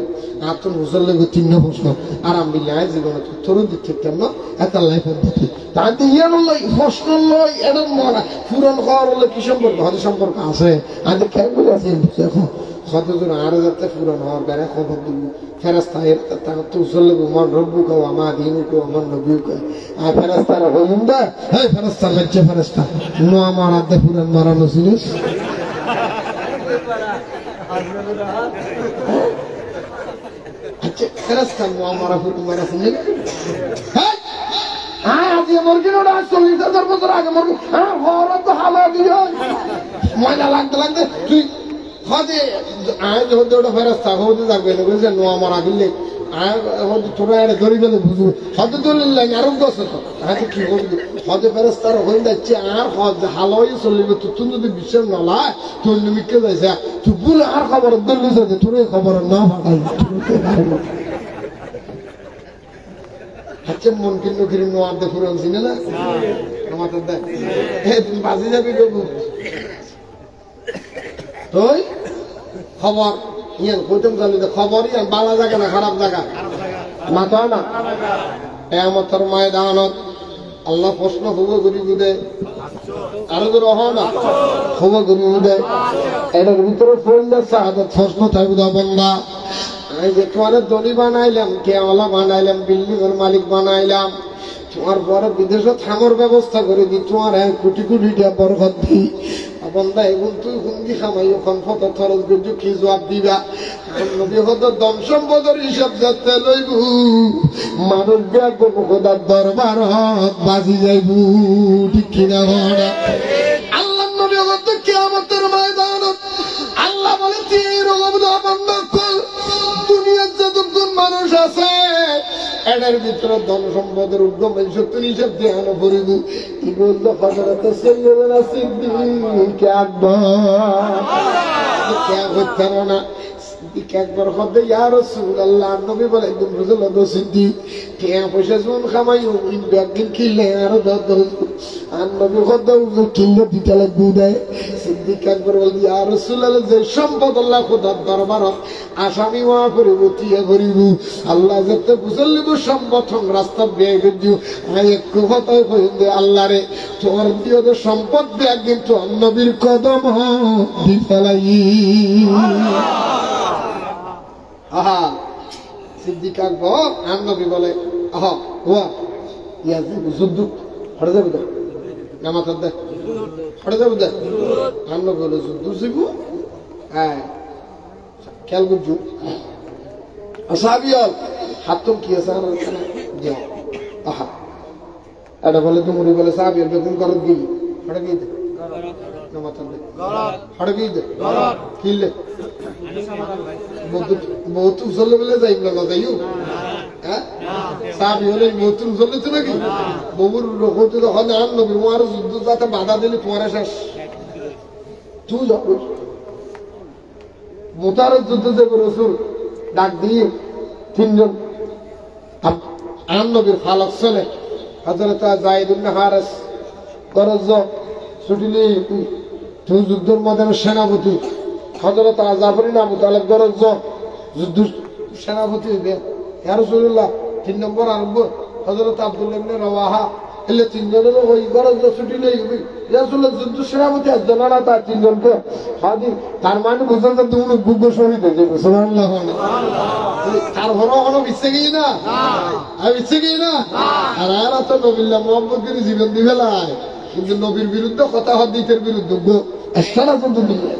আর তোর মুসল্লে 3 প্রশ্ন আরাম বিল্লে আয় জীবনে তোর দিচ্ছে কেন এত লাইফের দিকে তাতে ইয়ে লই প্রশ্ন লই এটা মনে ফুরন হওয়ার হলে কি সম্পর্ক হতে সম্পর্ক আছে। আজ খেয়াল করে আছে এখন কতজন আরো যাতে ফুরন হওয়ার বেড়ে খবর দিব ফেরাস্তা তো মুসল্লে আমার রব্বু কেউ আমার দিন কেউ আমার নবীও কে আর ফেরাস্তারা হইম দা হ্যাঁ ফেরাস্তা লাগছে ফেরাস্তা নো আমার আদে ফুরন মারানো জিনিস আচ্ছা ফেরাস্তা নো আমার ফুরন মারা শুনে হ্যাঁ আজ মুরগির ওটা 40,000 বছর আগে মুরগি হ্যাঁ হওয়ার তো হালা দিয়ে ময়লা লাগতে লাগতে তুই হদে আজ হতে ওটা ফেরাস্তা হতে যাবে না বুঝছে নো আমার আগিলে আর হতে তোরা এটা ধরি গেলে বুঝবো হতে তুলে আরো গছ তো হয়তো কি করবি হতে ফেরাস্তার হয়ে যাচ্ছে আর হালাই চলিবে তুই যদি বিশ্বাস নলায় তোর নিমিকে যাইছে তুই বলে আর খবর ধরলি যাতে তোর খবর না ফাটাই আচ্ছা মন কিন্তু কিনে নোয়ার দে ফুরন চিনে না আমাদের দেখ তুমি বাজি যাবি গবু তুই খবর ইয়ান কইতাম জানি খবর ইয়ান বালা জায়গা না খারাপ জায়গা মাথা না কিয়ামতের ময়দানত আল্লাহ প্রশ্ন হব গরিব দে আরো তো রহ না হব গরিব দে এটার ভিতরে পড়লে শাহাদাত প্রশ্ন থাকবে বান্দা আমি যে তোমার দলি বানাইলাম কেওয়ালা বানাইলাম বিল্ডিং এর মালিক বানাইলাম তোমার পরে বিদেশে থামার ব্যবস্থা করে দিই তোমার 1 কোটি কোটি টাকা বরকত দিই বন্ধা এবং তুই হুঙ্গি খামাই ওখান ফত খরচ করছো কি জবাব দিবা নবী হত ধন সম্পদের হিসাব যাতে লইব মানুষ ব্যাগ খোদার দরবার বাজি যাইব ঠিক কিনা ভাড়া আল্লাহ নবী হত কিয়ামতের ময়দানত আল্লাহ বলে তুই রকম বন্ধ কর দুনিয়ার যতক্ষণ মানুষ আছে এটার ভিতরে ধন সম্পদের উদ্যম সত্য হিসাব দেখানো পড়িব কি বললো হযরত সাইয়্যিদুনা সিদ্দিক আকবর না একবার হদে ইয়া রাসূলুল্লাহ নবী বলে একদম রাসূলুল্লাহ সিদ্দিক টিয়া পয়সা জুন খামাই ইন ব্যাগিন কিলে আর দদ আর নবী হদে উজু কিলে দিতে লাগবে দেয় সিদ্দিক একবার বলে ইয়া রাসূলুল্লাহ যে সম্পদ আল্লাহ খোদার দরবারত আসামি ওয়া করিব টিয়া করিব আল্লাহ যত বুঝলিব সম্পদ রাস্তা বেয়ে গিয়ে আই একটু কথাই কইন্দে আল্লাহ রে তোর দিও সম্পদ ব্যাগ কিন্তু নবীর কদম দি ফেলাই আহা সিদ্দিক আকবর আর নবী বলে আহা হুয়া ইয়াজি যুদ্ধ হড়ে যাবে তো নামাজ দে হড়ে যাবে দে আর নবী বলে যুদ্ধ শিবু হ্যাঁ খেয়াল করছু সাহাবিয়াল হাতম কি আছে আর দিও আহা এটা বলে তুমি বলে সাহাবিয়াল বেগুন করত গই হড়ে গই দে নামাজ দে হড়ে গই দে কিলে বহুত উচলে বলে যাই না যাইও হ্যাঁ সাহাবি হলে বহুত উচলে তো নাকি বহুর রকতে যখন আর নবী মোয়ার যুদ্ধ যাতে বাধা দিলে তোমার শেষ তুই যাবো মোতার যুদ্ধ যে রসুল ডাক দিয়ে তিনজন আর নবীর ফালক ছেলে হযরত যায়েদ ইবনে হারেস গরজ ছুটিলে তুই যুদ্ধের ময়দানে সেনাপতি হযরত জাফর ইবনে আবু তালেব গরজ যুদ্ধ সেনাপতি হইবে ইয়া রাসূলুল্লাহ 3 নম্বর আরম্ভ হযরত আব্দুল্লাহ ইবনে রাওয়াহা এলে তিনজনের ওই গরজ ছুটি নেই ইয়া রাসূলুল্লাহ যুদ্ধ সেনাপতি একজনরা তার তিনজনকে হাদি তার মানে বুঝলেন তো তুমি গুগো শরীরে যাবে সুবহানাল্লাহ তার হলো হলো বিচ্ছে গই না আর বিচ্ছে গই না আর আর তো নবিল্লাহ মুহাম্মদের জীবন দিবেলায় কিন্তু নবীর বিরুদ্ধে কথা হাদিসের বিরুদ্ধে গো সারা যুদ্ধ দিবে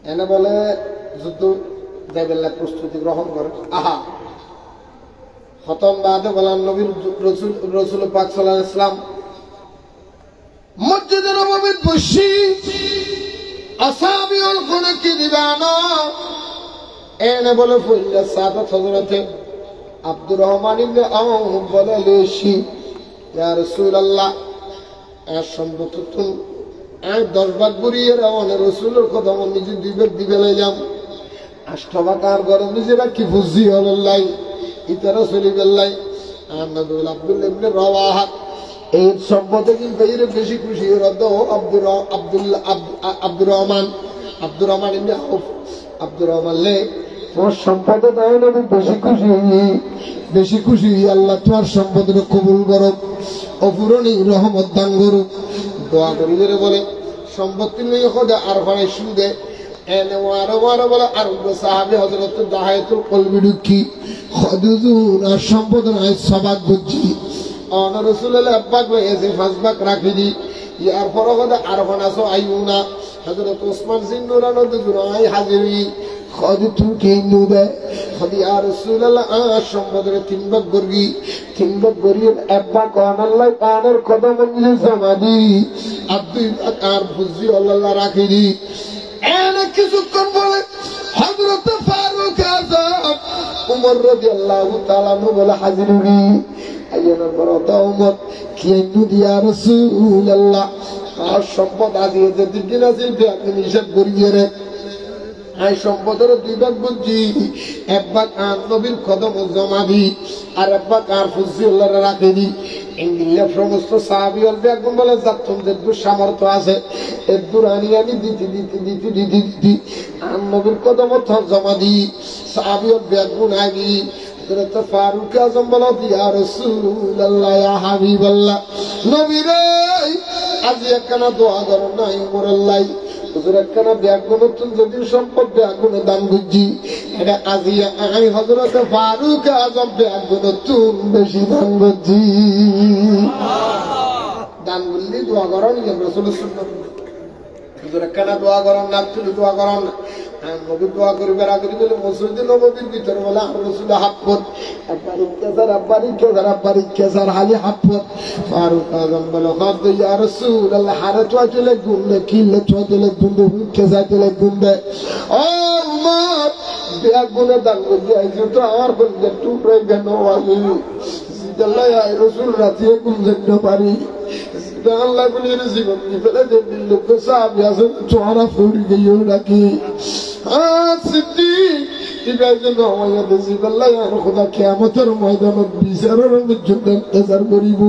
এনে বলে যুদ্ধ যাইবেলা প্রস্তুতি গ্রহণ করে আহা খতম বাদে বলেন নবীর রসুল পাক সাল্লাল্লাহু আলাইহি ওয়াসাল্লাম মসজিদে নববীতে বসি আসহাবিউল খুনকি দিবানা এনে বলে ফুল্লা সাদাত হযরতে আব্দুর রহমান ইবনে আওফ বলে লেশি ইয়া রাসূলুল্লাহ আর সম্ভবত তুমি আর 10 ভাগ বুড়িয়ে রওনা রাসূলের কদম নিজে দিবে দিবে লাইলাম আষ্টভাগার গরম নিজেরা কি বুঝি হল্লাই ইতারা সলিবেল্লাই আর নবী আব্দুল্লাহ ইবনে রাওয়াহা এই সম্পদে কিন্তু এর বেশি খুশি রদ আব্দুর রহমান ইবনে আউফ আব্দুর রহমান লে তোমার সম্পদে দাও নবী বেশি খুশি আল্লাহ তোমার সম্পদের কবুল করুক অপূরণী রহমত দান করুক দোয়া করি ধরে বলে সম্পত্তি নিয়ে খোদা আর ভাড়ায় শুনে এনে ওয়ারো বলে আর সাহাবী হযরত দাহায়াতুল কলবি দুঃখী খদুজুর আর সম্পদ নাই সবাক বুঝি অন রাসূলুল্লাহ আব্বাক এসে ফাজবাক রাখি দি ইয়ার পর খোদা আর ভাড়াসো আইউনা হযরত ওসমান জিন্নুরান দুজুরাই হাজিরি খদি তুমি কে নুবে খদি আর রাসূলুল্লাহ আর সম্পদের 3 ভাগ গরি আব্বা কোন আল্লাহ কানের কদম নিয়ে জামাদি আব্দুল আর বুঝি আল্লাহ রাখি দি এনে কিছুক্ষণ বলে হযরত ফারুক আযম উমর রাদিয়াল্লাহু তাআলা বলে হাজিরি আইয়ানা বড় উমর কি দিয়া রাসূলুল্লাহ আর সম্পদ আজিয়ে যে দিন আছিল আপনি নিষেধ করিয়ে রে আই সম্পদের 2 ভাগ বুঝি এক ভাগ আর নবীর কদম জমা দি আর এক ভাগ আর ফুজি আল্লাহ রাখি দি ইন্দিল্লা সমস্ত সাহাবী বলবে একদম বলে যাচ্ছেন যে সামর্থ্য আছে এর দূর আনি দিতে আর নবীর কদম জমা দি সাহাবী বলবে একদম আগে হযরত ফারুক আযম বলে ইয়া রাসূলুল্লাহ ইয়া হাবিবাল্লাহ নবী রে আজ একখানা দোয়া করো না উমর আল্লাহ হুজুর একখানা ব্যাগুণ যদি সম্পদ ব্যাগুণ দান বুঝি এটা আজিয়া আমি হযরত ফারুক আযম ব্যাগুণ বেশি দান বুঝি দান বললি দোয়া করেন রাসূলের সুন্নাত হুজুর কেনা দোয়া করেন না তুই দোয়া করেন না নবী দোয়া করবে আগে বলে মসজিদে নববীর ভিতরে বলে রাসূল হাত পর আব্বারি কেজার হালি হাত পর ফারুক আযম বলে হাত দে ইয়া রাসূলুল্লাহ হারাত ওয়াজলে গুন্ডে কিলে চলে গুন্ডে কেজা চলে গুন্ডে ও উমর বিয়া গুনে দান করে আইছো তো আর বলতে টুকরে কেন ওয়ালি জিদাল্লাহ ইয়া রাসূল রাতে গুনতে পারি আল্লাহ বলে জীবন ফেলে যে লোক সাহাবী আছে চোরা ফুরি গিয়ে নাকি সিদ্দিক ইব্রাহিম নওয়ায়া দেশি আল্লাহ আর খোদা কিয়ামতের ময়দানে বিচারের জন্য ইন্তজার করিব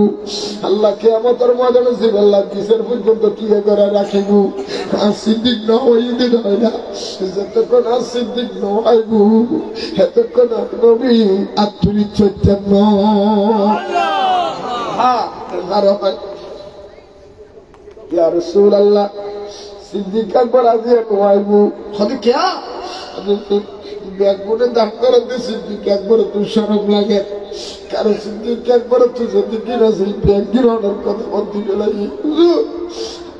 আল্লাহ কিয়ামতের ময়দানে আল্লাহ বিচার পর্যন্ত কি করে রাখিব আর সিদ্দিক নওয়াই দিন হয় না যতক্ষণ আর সিদ্দিক নওয়াইব এতক্ষণ নবী আত্মরিত চৈতন্য হ্যাঁ আর या रसूल अल्लाह सिद्दीक अकबर आजी नवाइबू खदी क्या बेगुने दान कर दे सिद्दीक अकबर तू शर्म लागे कारण सिद्दीक अकबर तू सिद्दीक रसूल बेगिर ऑनर कदम दिबेलाई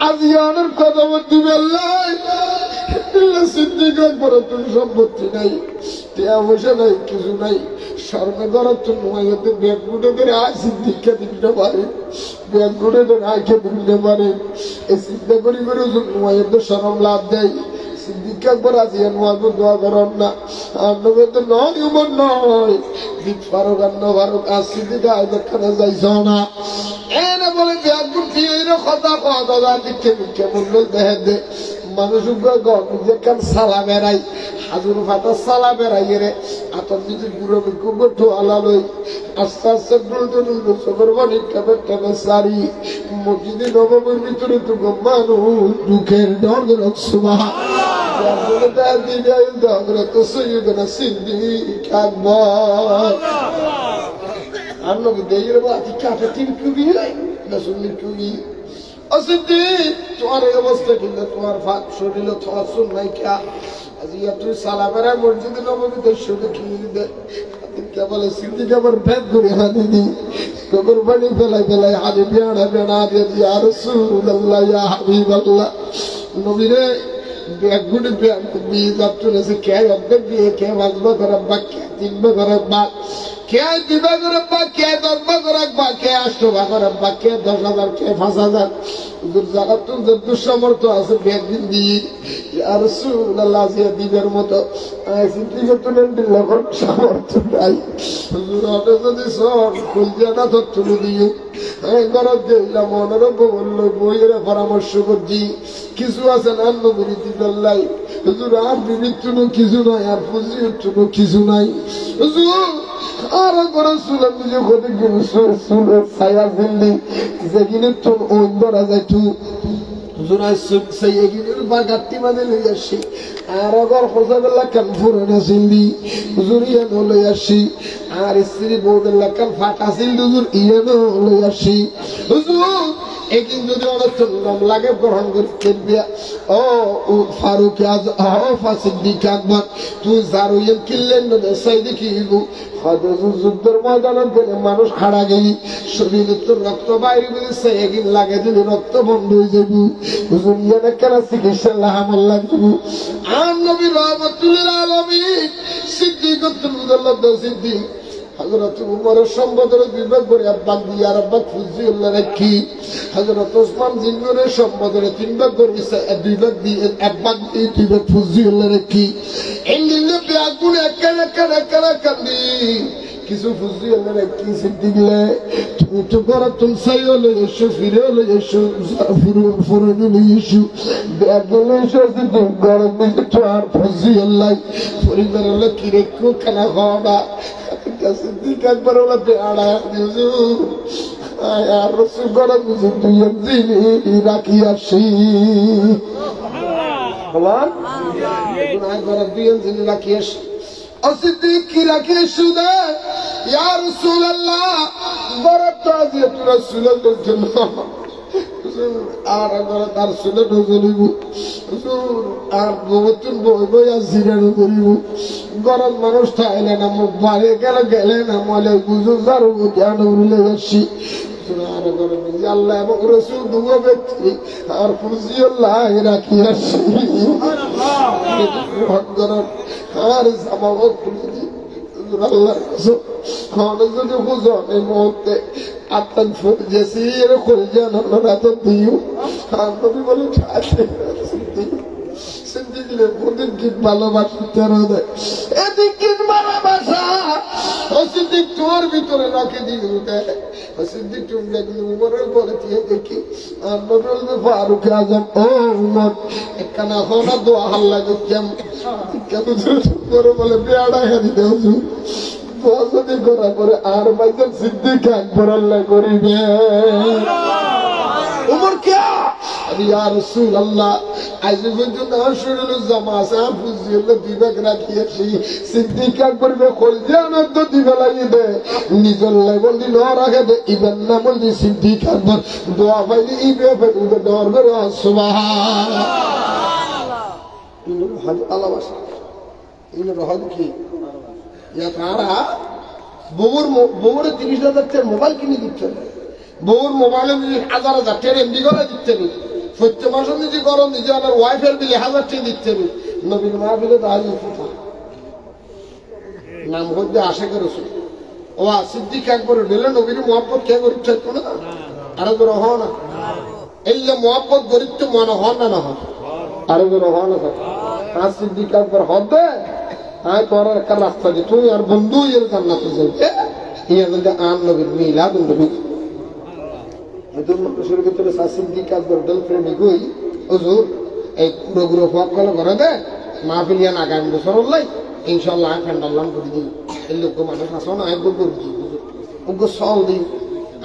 आजी ऑनर कदम दिबेलाई इल्ला सिद्दीक अकबर तू সম্পত্তি নাই টিয়া পয়সা নাই কিছু নাই শর্মে গরত তু নয়াতে বেগুনে করে আজ সিদ্দীক দিতে পারে বেগুনে তো আইকে দিতে পারে এই সিদ্ধা করি করে নয়াতে শরম লাভ দেয় সিদ্দীক আকবর আছেন ওয়াজু দোয়া করেন না আর নবী তো নয় উমর নয় দিক ফারুক আর ফারুক আর সিদ্দীক আইতে খানা যাইছ না এনে বলে বেগুন ফিরে কথা কথা দিকে দিকে বলল দেহে দে মানুষ যেখান সালা বেড়াই হাজুর ফাটা সালা বেড়াই রে আতর যদি গুঁড়ো বিক্ষু আলালই আস্তে আস্তে ডুলতে ডুলতে চোখের বাড়ি কেবে কেবে সারি মসজিদে নবমীর ভিতরে তো মানুষ দুঃখের ডর সুবাহ তো সৈয়দ না সিদ্দিক আকবর আর লোক দেই রে বাকি কাটা তিন কুবি না শুনলি কুবি অসিদ্দিক তোমার এই অবস্থা কিন্তু তোমার শরীর থসুন নাই কে আজিয়া তুই সালামেরা মসজিদে নববীতে শুধু কি দে কে বলে সিদ্দিক আবার ব্যাগ করে হাদিনি কবর বাড়ি ফেলাই ফেলাই হাদি বিয়ানা বিয়ানা দিয়ে ইয়া রাসূলুল্লাহ ইয়া হাবিবাল্লাহ নবীরে ব্যাগ গুড়ি ব্যাগ দিয়ে যাচ্ছেন সে কে অর্ধেক দিয়ে কে বাজবা করে বাক্য তিনবে করে বাক কে দিবা করে বাক কে দরবা করে বাক কে আষ্টবা করে বাক কে 10,000 কে 5,000 দুর্জাগত যত সমর্থ আছে ব্যাগ দিয়ে ইয়া রাসূলুল্লাহ জিয়া দিবের মতো সিদ্দিক তুলেন দিলে কোন সমর্থ নাই হুজুর আতে যদি সর খুলজানা তো তুলে দিও এই গরত দিলাম মনের বলল বইয়ের পরামর্শ করছি কিছু আছে না নবীর দিল্লাই হুজুর আর বিবিত্তুনো কিছু নাই আর ফুজিত্তুনো কিছু নাই হুজুর আর করে সুলাম নিজে কোনে গিয়ে সুল সায়া দিল্লি যেগিনে তো ওইন্দরা যাইতু হুজুর আসুক সেই এগিনের বাগাতি মানে লই আসি আর আগর হোসাবেল্লা কান ফুরনা সিল্লি হুজুর ইয়ান লই আসি আর স্ত্রী বউদেল্লা কান ফাটা সিল হুজুর ইয়ান লই আসি হুজুর একিন যদি অনেক নাম লাগে গ্রহণ করতে দিয়া ও ফারুক আজ ও সিদ্দিক আকবর তুই জারুয়েন কিল্লেন না সাই দেখিবু যুদ্ধের ময়দানে গেলে মানুষ খাড়া গেলি শরীরে তো রক্ত বাইরে বেরিয়েছে একদিন লাগে দিলে রক্ত বন্ধ হয়ে যাবি হুজুর ইয়ানে কেন চিকিৎসা লাহামল লাগবো আর নবী রহমতুল্লাহ আলামিন সিদ্দিক সিদ্দিক হযরত উমরের সম্পদের বিভাগ করে আব্বাক দিয়ে আর আব্বাক ফুজিউল্লাহ রাখি হযরত ওসমান জিন্নুরের সম্পদের 3 ভাগ করেছে 2 ভাগ দিয়ে আব্বাক দিয়ে 2 ভাগ ফুজিউল্লাহ রাখি এই নিলে ব্যাগুলো একা কান্দি কিছু ফুজিউল্লাহ রাখি সিদ্দিকলে তুমি তো করে তুমি সাইলে এসো ফিরে হলে এসো ফুরুনি এসো ব্যাগুলো এসো সিদ্দিক গরম দিতে তো আর ফুজিউল্লাহ পরিবারের লোক কি রেখো খানা খাওয়া সিদ্দিক আকবর ওলা পেয়ারা দিয়েছো আর রসুল গড়া দিয়েছে তুই একদিন রাখি আসি বলান গড়া দুই একদিন রাখি আসি অসিদ্দিক কি রাখি আসু দে ইয়া রাসূলুল্লাহ গড়াটা দিয়ে তুই রাসূলের জন্য আর গড়া তার সুলে ঢুকলিব আর নতুন বই বই আর জিরানো করিব গরম মানুষ থাইলে না মুখ মারে গেলে না মলে বুঝো যার জ্ঞান উড়লে যাচ্ছি আর করে নিজে আল্লাহ এবং রসুল দুগো ব্যক্তি আর ফুজিউল্লাহ রাখিয়াছি আর জামাও খুলে দিই আল্লাহ যদি বুঝো এই মুহূর্তে আপনার জেসির খুলে যান রাত দিও আর নবী বলে সিদ্দিকের প্রতিদিন ভালোবাসা তেরো দেয় এদিকে ভালোবাসা ও সিদ্দিক তোর ভিতরে রাখে দিও দেয় ও সিদ্দিক তুমি দেখলে উমরের পরে দিয়ে দেখি আর নবী বলবে ফারুক আজম ও উমর একখানা হনা দোয়া হাল্লা করতাম করে বলে বেড়া হারি দেও দোয়া যদি করা করে আর বাইজন সিদ্দিক একবার আল্লাহ করিবে উমর কে ইয়া রাসূলুল্লাহ আজ পর্যন্ত আমার শরীরে জামা আছে ফুজিউল্লাহ বিবেক রাখিয়েছি সিদ্দিক আকবরকে কলজানত তো দিবে লাগি দে নিজের লেভেল দি না রাখে দে ইবেন না বলি সিদ্দিক আকবর দোয়া পাইলে ইবে ফেলে দর করে সুবহানাল্লাহ ইনু হাদ ভালোবাসা ইনু রহদ কি ইয়া তারা বউর 30,000 টাকার মোবাইল কিনে দিচ্ছে বউর মোবাইলে 1,000 টাকার এমবি করে দিচ্ছে সত্য মাসে নিজে করো নিজে আমার ওয়াইফের বিলে 1,000 টাকা দিচ্ছে নবীর মাহফিলে দাঁড়িয়ে ফুটা নাম হচ্ছে আশেকের রসুল ও সিদ্দিক আকবর দিলে নবীর মোহাম্মত কে করিত চাইতো না আরো তো রহ না এলে মোহাম্মত গরিব তো মনে হন না হয় আরো তো রহ না আর সিদ্দিক আকবর হবে আয় তোর একটা রাস্তা দিয়ে তুই আর বন্ধু এর জান্নাতে যাইতে ইয়া বলতে আম নবীর মিলাদ নবী শুরু ভিতরে সিদ্দিক আকবর দল প্রেমিক হই হুজুর এই পুরো ফকল করে দে মাহফিলিয়ান আগামী বছর হলাই ইনশাল্লাহ আমি ফ্যান্ডাল্লাম করে দিই এই লোক মানুষ আসো না আমি করে দিই ওগো সল দিই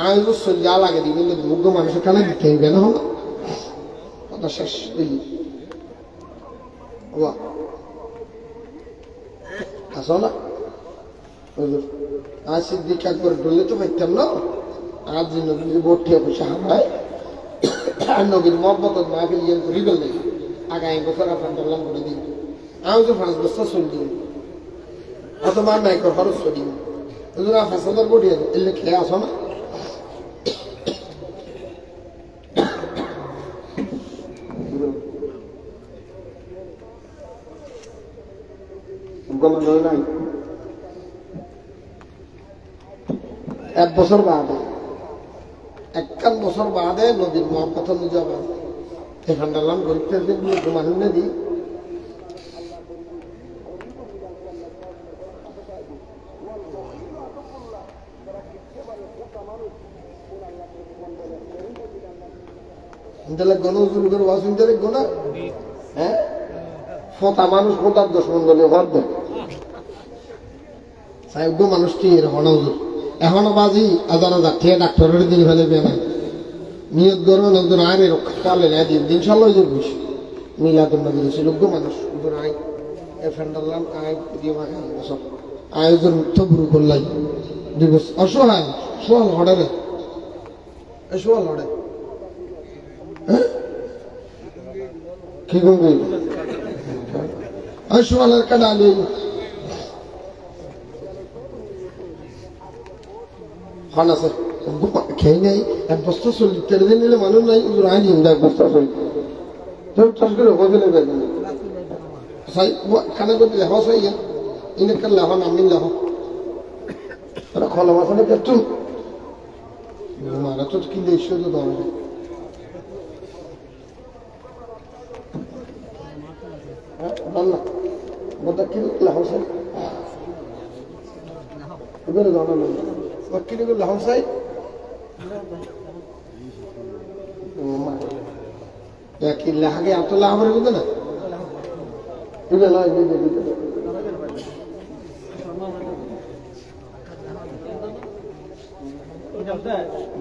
আমি যা লাগে দিই কিন্তু যোগ্য মানুষের কানে দিতে হইবে না হলো কথা শেষ দিই আসো না হুজুর আর সিদ্দিক আকবর ডলে তো পাইতাম না আর যে নবীর ভোটে পয়সা হামায় আর নবীর মহব্বত মাহফিল ইয়ান করি গেল আগামী বছর আপনার ডলাম করে দিই আমি তো 5 বছর চলি অথবা নাই খরচ চলি হুজুর 5,000 কোটি এলে খেয়ে আসো না নাই 1 বছর বাদে 51 বছর বাদে নবীর মহব্বত নিজে ফান্ডালাম গরিব মানুষ না দিই গণজুর ওয়াসিন গোনা হ্যাঁ ফোতা মানুষ ফোতার 10 মন্ডলে হরবে সাহেব মানুষ কি হনজুর এখনো বাজি 1,000 টাকা ডাক্তারের দিন ফেলে বেমাই নিয়ত করবেন একজন আইনে রক্ষা পারলে না দিন ইনশাল্লাহ যে বুঝি মিলাদুল নবী ছিল যোগ্য মানুষ একজন আই ফ্যান্ডাল্লাম আই দিয়ে মাকে সব আয়োজন থবরু করলাই দিবস অসহায় সোয়াল হড়ে রে সোয়াল হড়ে কি করবি সোয়ালের কাডালি হন আছে খেয়ে নেই 1 বস্তা চলি 13 দিন নিলে মানুষ নাই আইনি 1 বস্তা চলি চাষ করে হয়ে গেলে খানা করতে লেখা চাই ইনেকার লেখা নামিন লেখ ওরা খোলা মাথানে পেটু মারা তো কিনলে ঈশ্বর তো দরকার রান্না বোধা কি লেখা চাই এবারে জানা وكيل يقول لهم ساي لكن لا حاجه عبد الله عمر يقول لنا يقول لا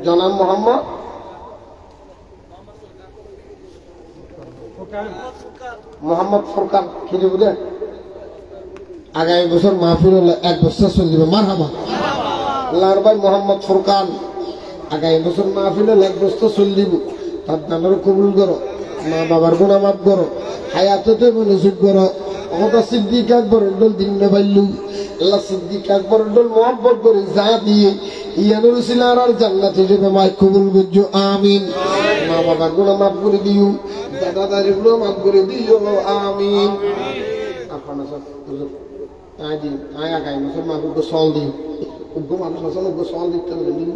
জনাব মোহাম্মদ ফুরকান কি দিবে আগামী বছর মাহফিল 1 বছর চলবে মারহাবা আল্লাহর ভাই মোহাম্মদ ফুরকান আগামী বছর মাহফিলে 1 বছর চলব তার নামের কবুল করো মা বাবার গুনাহ মাফ করো হায়াতে মনোযোগ করো ওটা সিদ্দিক আকবর ডল দিন না বাইলু আল্লাহ সিদ্দিক আকবর ডল মোহাম্মত করে যা দিয়ে ইয়ানুর সিনার আর জান্নাতে যাবে মাই কবুল করছো আমিন মা বাবার গুনাহ মাফ করে দিও দাদা দাদির গুনাহ মাফ করে দিও আমিন আপনারা সব হুজুর আদি আয়া গায় মুসলমান को সল দিও উগ্র মানুষ আসলে উগ্র সল দিতে হবে দিন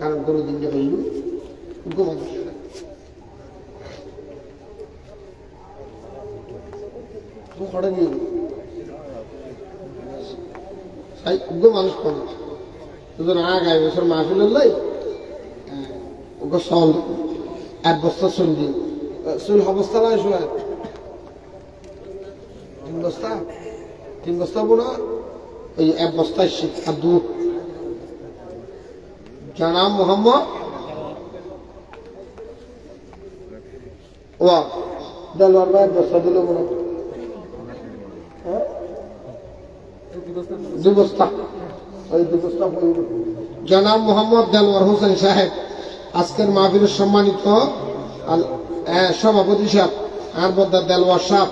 কারণ করে দিন যে বাইলু উগ্র মানুষ তো খড়ে নিয়ে সাই উগ্র মানুষ কোন হুজুর আগায় বছর মাহফিল লাই উগ্র সল এক বস্তা চুল দিও চুল অবস্থা নাই শোয় 3 বস্তা বোনা ওই এক বস্তায় শীত আর দু জানাব মোহাম্মদ ওয়া দেলোয়ার ভাই বস্তা দিল বোনা 2 বস্তা ওই 2 বস্তা জানাব মোহাম্মদ দেলোয়ার হোসেন সাহেব আজকের মাহফিলের সম্মানিত সভাপতি সাহেব আর বদ্দা দেলোয়ার সাহেব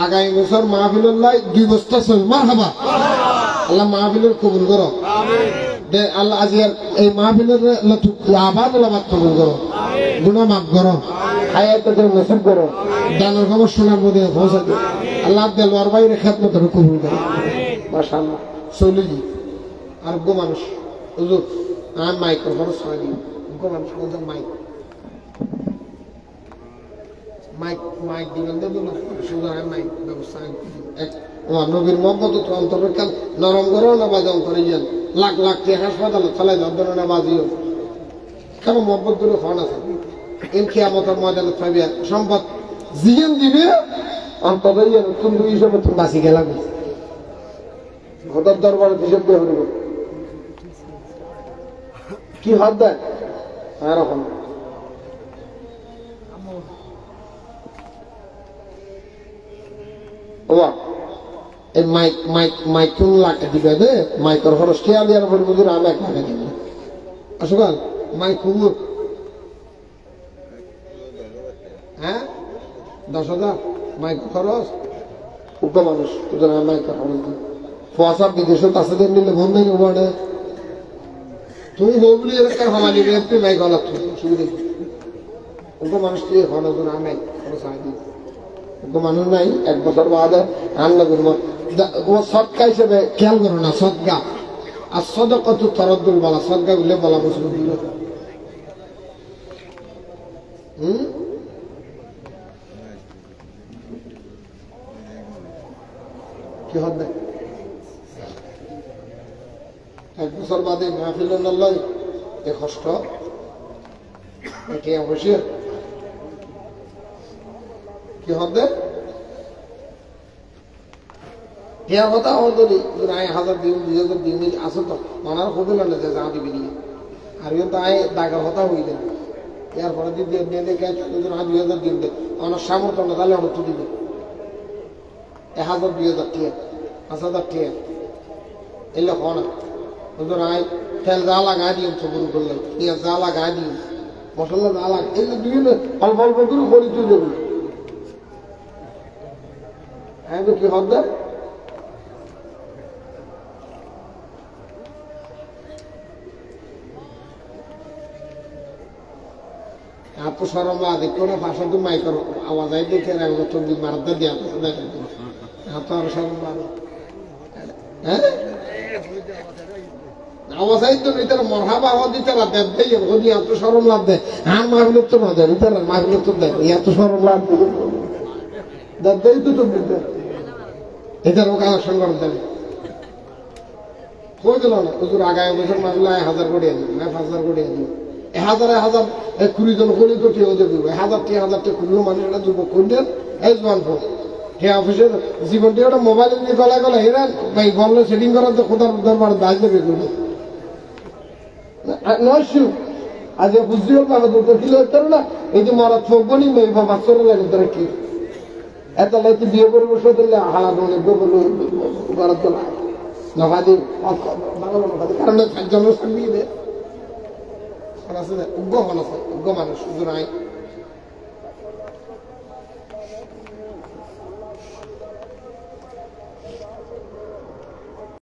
আগামী বছর মাহফিলের লাই 2 বস্তা চল মারহাবা আল্লাহ মাহফিলের কবুল করো আমিন আল্লাহ আজিয়ার এই মাহফিলের আবাদ কবুল করো গুনাহ মাফ করো হায়াতের নসিব করো দানের খবর শোনার মধ্যে পৌঁছে দিও আল্লাহ দেলওয়ার ভাইয়ের খেদমত কবুল করো মাশাআল্লাহ চলি আর গো মানুষ হুজুর আর মাইক্রোফোন ছয় দিন গো মানুষ বলতে মাইক দিবেন দেবো না শুধু আর মাইক ব্যবস্থা নবীর মোহাম্মদ তো অন্তরের কাল নরম করো না বাজে অন্তরে যান লাখ লাখ হাসপাতালে চালাই ধর না বাজিও কেন মোহাম্মদ গুলো ফোন আছে এর কিয়ামতের ময়দানে থাকবে সম্পদ জিয়ান দিবে অন্তরে যান তুমি হিসেবে তুমি বাঁচি গেলাম ঘটার দরবারে হিসেব দিয়ে হইব কি হাত দেয় এরকম এই মাইক কোন লাগাই দিবে দে মাইকের খরচ কে আলিয়ার পরে বুঝুন আমি 1 লাগাই দিব আসুন মাইক খুব হ্যাঁ 10,000 মাইক খরচ উগ্র মানুষ বুঝুন আমি মাইকের খরচ দিই ফসা বিদেশে কাছে দিয়ে নিলে বন্ধ নেই ওবারে তুমি বলবি এরকম হামালি ব্যক্তি মাইক গলত সুবিধা উগ্র মানুষ তুই এখন আমি খরচ আই দিই মানুষ নাই 1 বছর বাদে আল্লাহ করবো সদকা হিসেবে খেয়াল করো না সদকা আর সদকত তরদ্দুল বলা সদকা বলে বলা মুসলিম দিল কি হবে 1 বছর বাদে মাহফিল আল্লাহ এ কষ্ট এটি অবশ্যই কি হবে কে কথা হতো নাই 1000 দিন 2000 দিন আসো তো মানার খবর না যে যা দিবি আর ইও তাই দাগা কথা হইলে এরপরে যদি দিয়ে কে 2000 দিন দে আমার সামর্থ্য না তাহলে আমার তো দিবে 1000 2000 টাকা 5000 টাকা এলে হয় না হুজুর আই তেল যা লাগা দিও তো শুরু করলে পেঁয়াজ যা লাগা দিও মশলা যা লাগা এলে বিভিন্ন অল্প অল্প করে বলি তুই দেবো হ্যাঁ তো কি হবে আপু সরমা দেখো না পাশে তো মাইকের আওয়াজ আই দেখে রাখবো তুমি মারতে দিয়া দেখেন এত আর সরম মারো হ্যাঁ আওয়াজ আই তো নিতে মরহাবা আওয়াজ দিতে না দেব দেই ওদি এত সরম লাভ দেয় আর মাহফিল তো না দেয় নিতে মাহফিল তো দেয় এত সরম লাভ দেব দেই তো তুমি এটা লোক আকর্ষণ করে দেবে কই দিল না হুজুর আগায় বছর মাহফিল 1000 কোটি দিই না 5000 কোটি দিই 1000 20 জন কোটি তো কেউ দেবে 1000 টা খুললো মানে এটা যুবক কইলেন এই জওয়ান ফোন হে অফিসের জীবনটা ওটা মোবাইল নিয়ে গলা গলা হেরান ভাই বললে সেটিং করার তো খোদার দরবার দাজ দেবে গুলো নয়শু আজ বুঝিও পাবে তো কিলো হইতার না এই যে মরা ফোকনি মেয়ে বাবা চলে লাগে তোরা কি এত লাইতে বিয়ে করে বসে দিলে হালা দোলে গোবল গড়াত দোলা নবাদি বাংলা নবাদি কারণ 4 জন সঙ্গী দে আছে উগ্র মানুষ উগ্র মানুষ শুধু নাই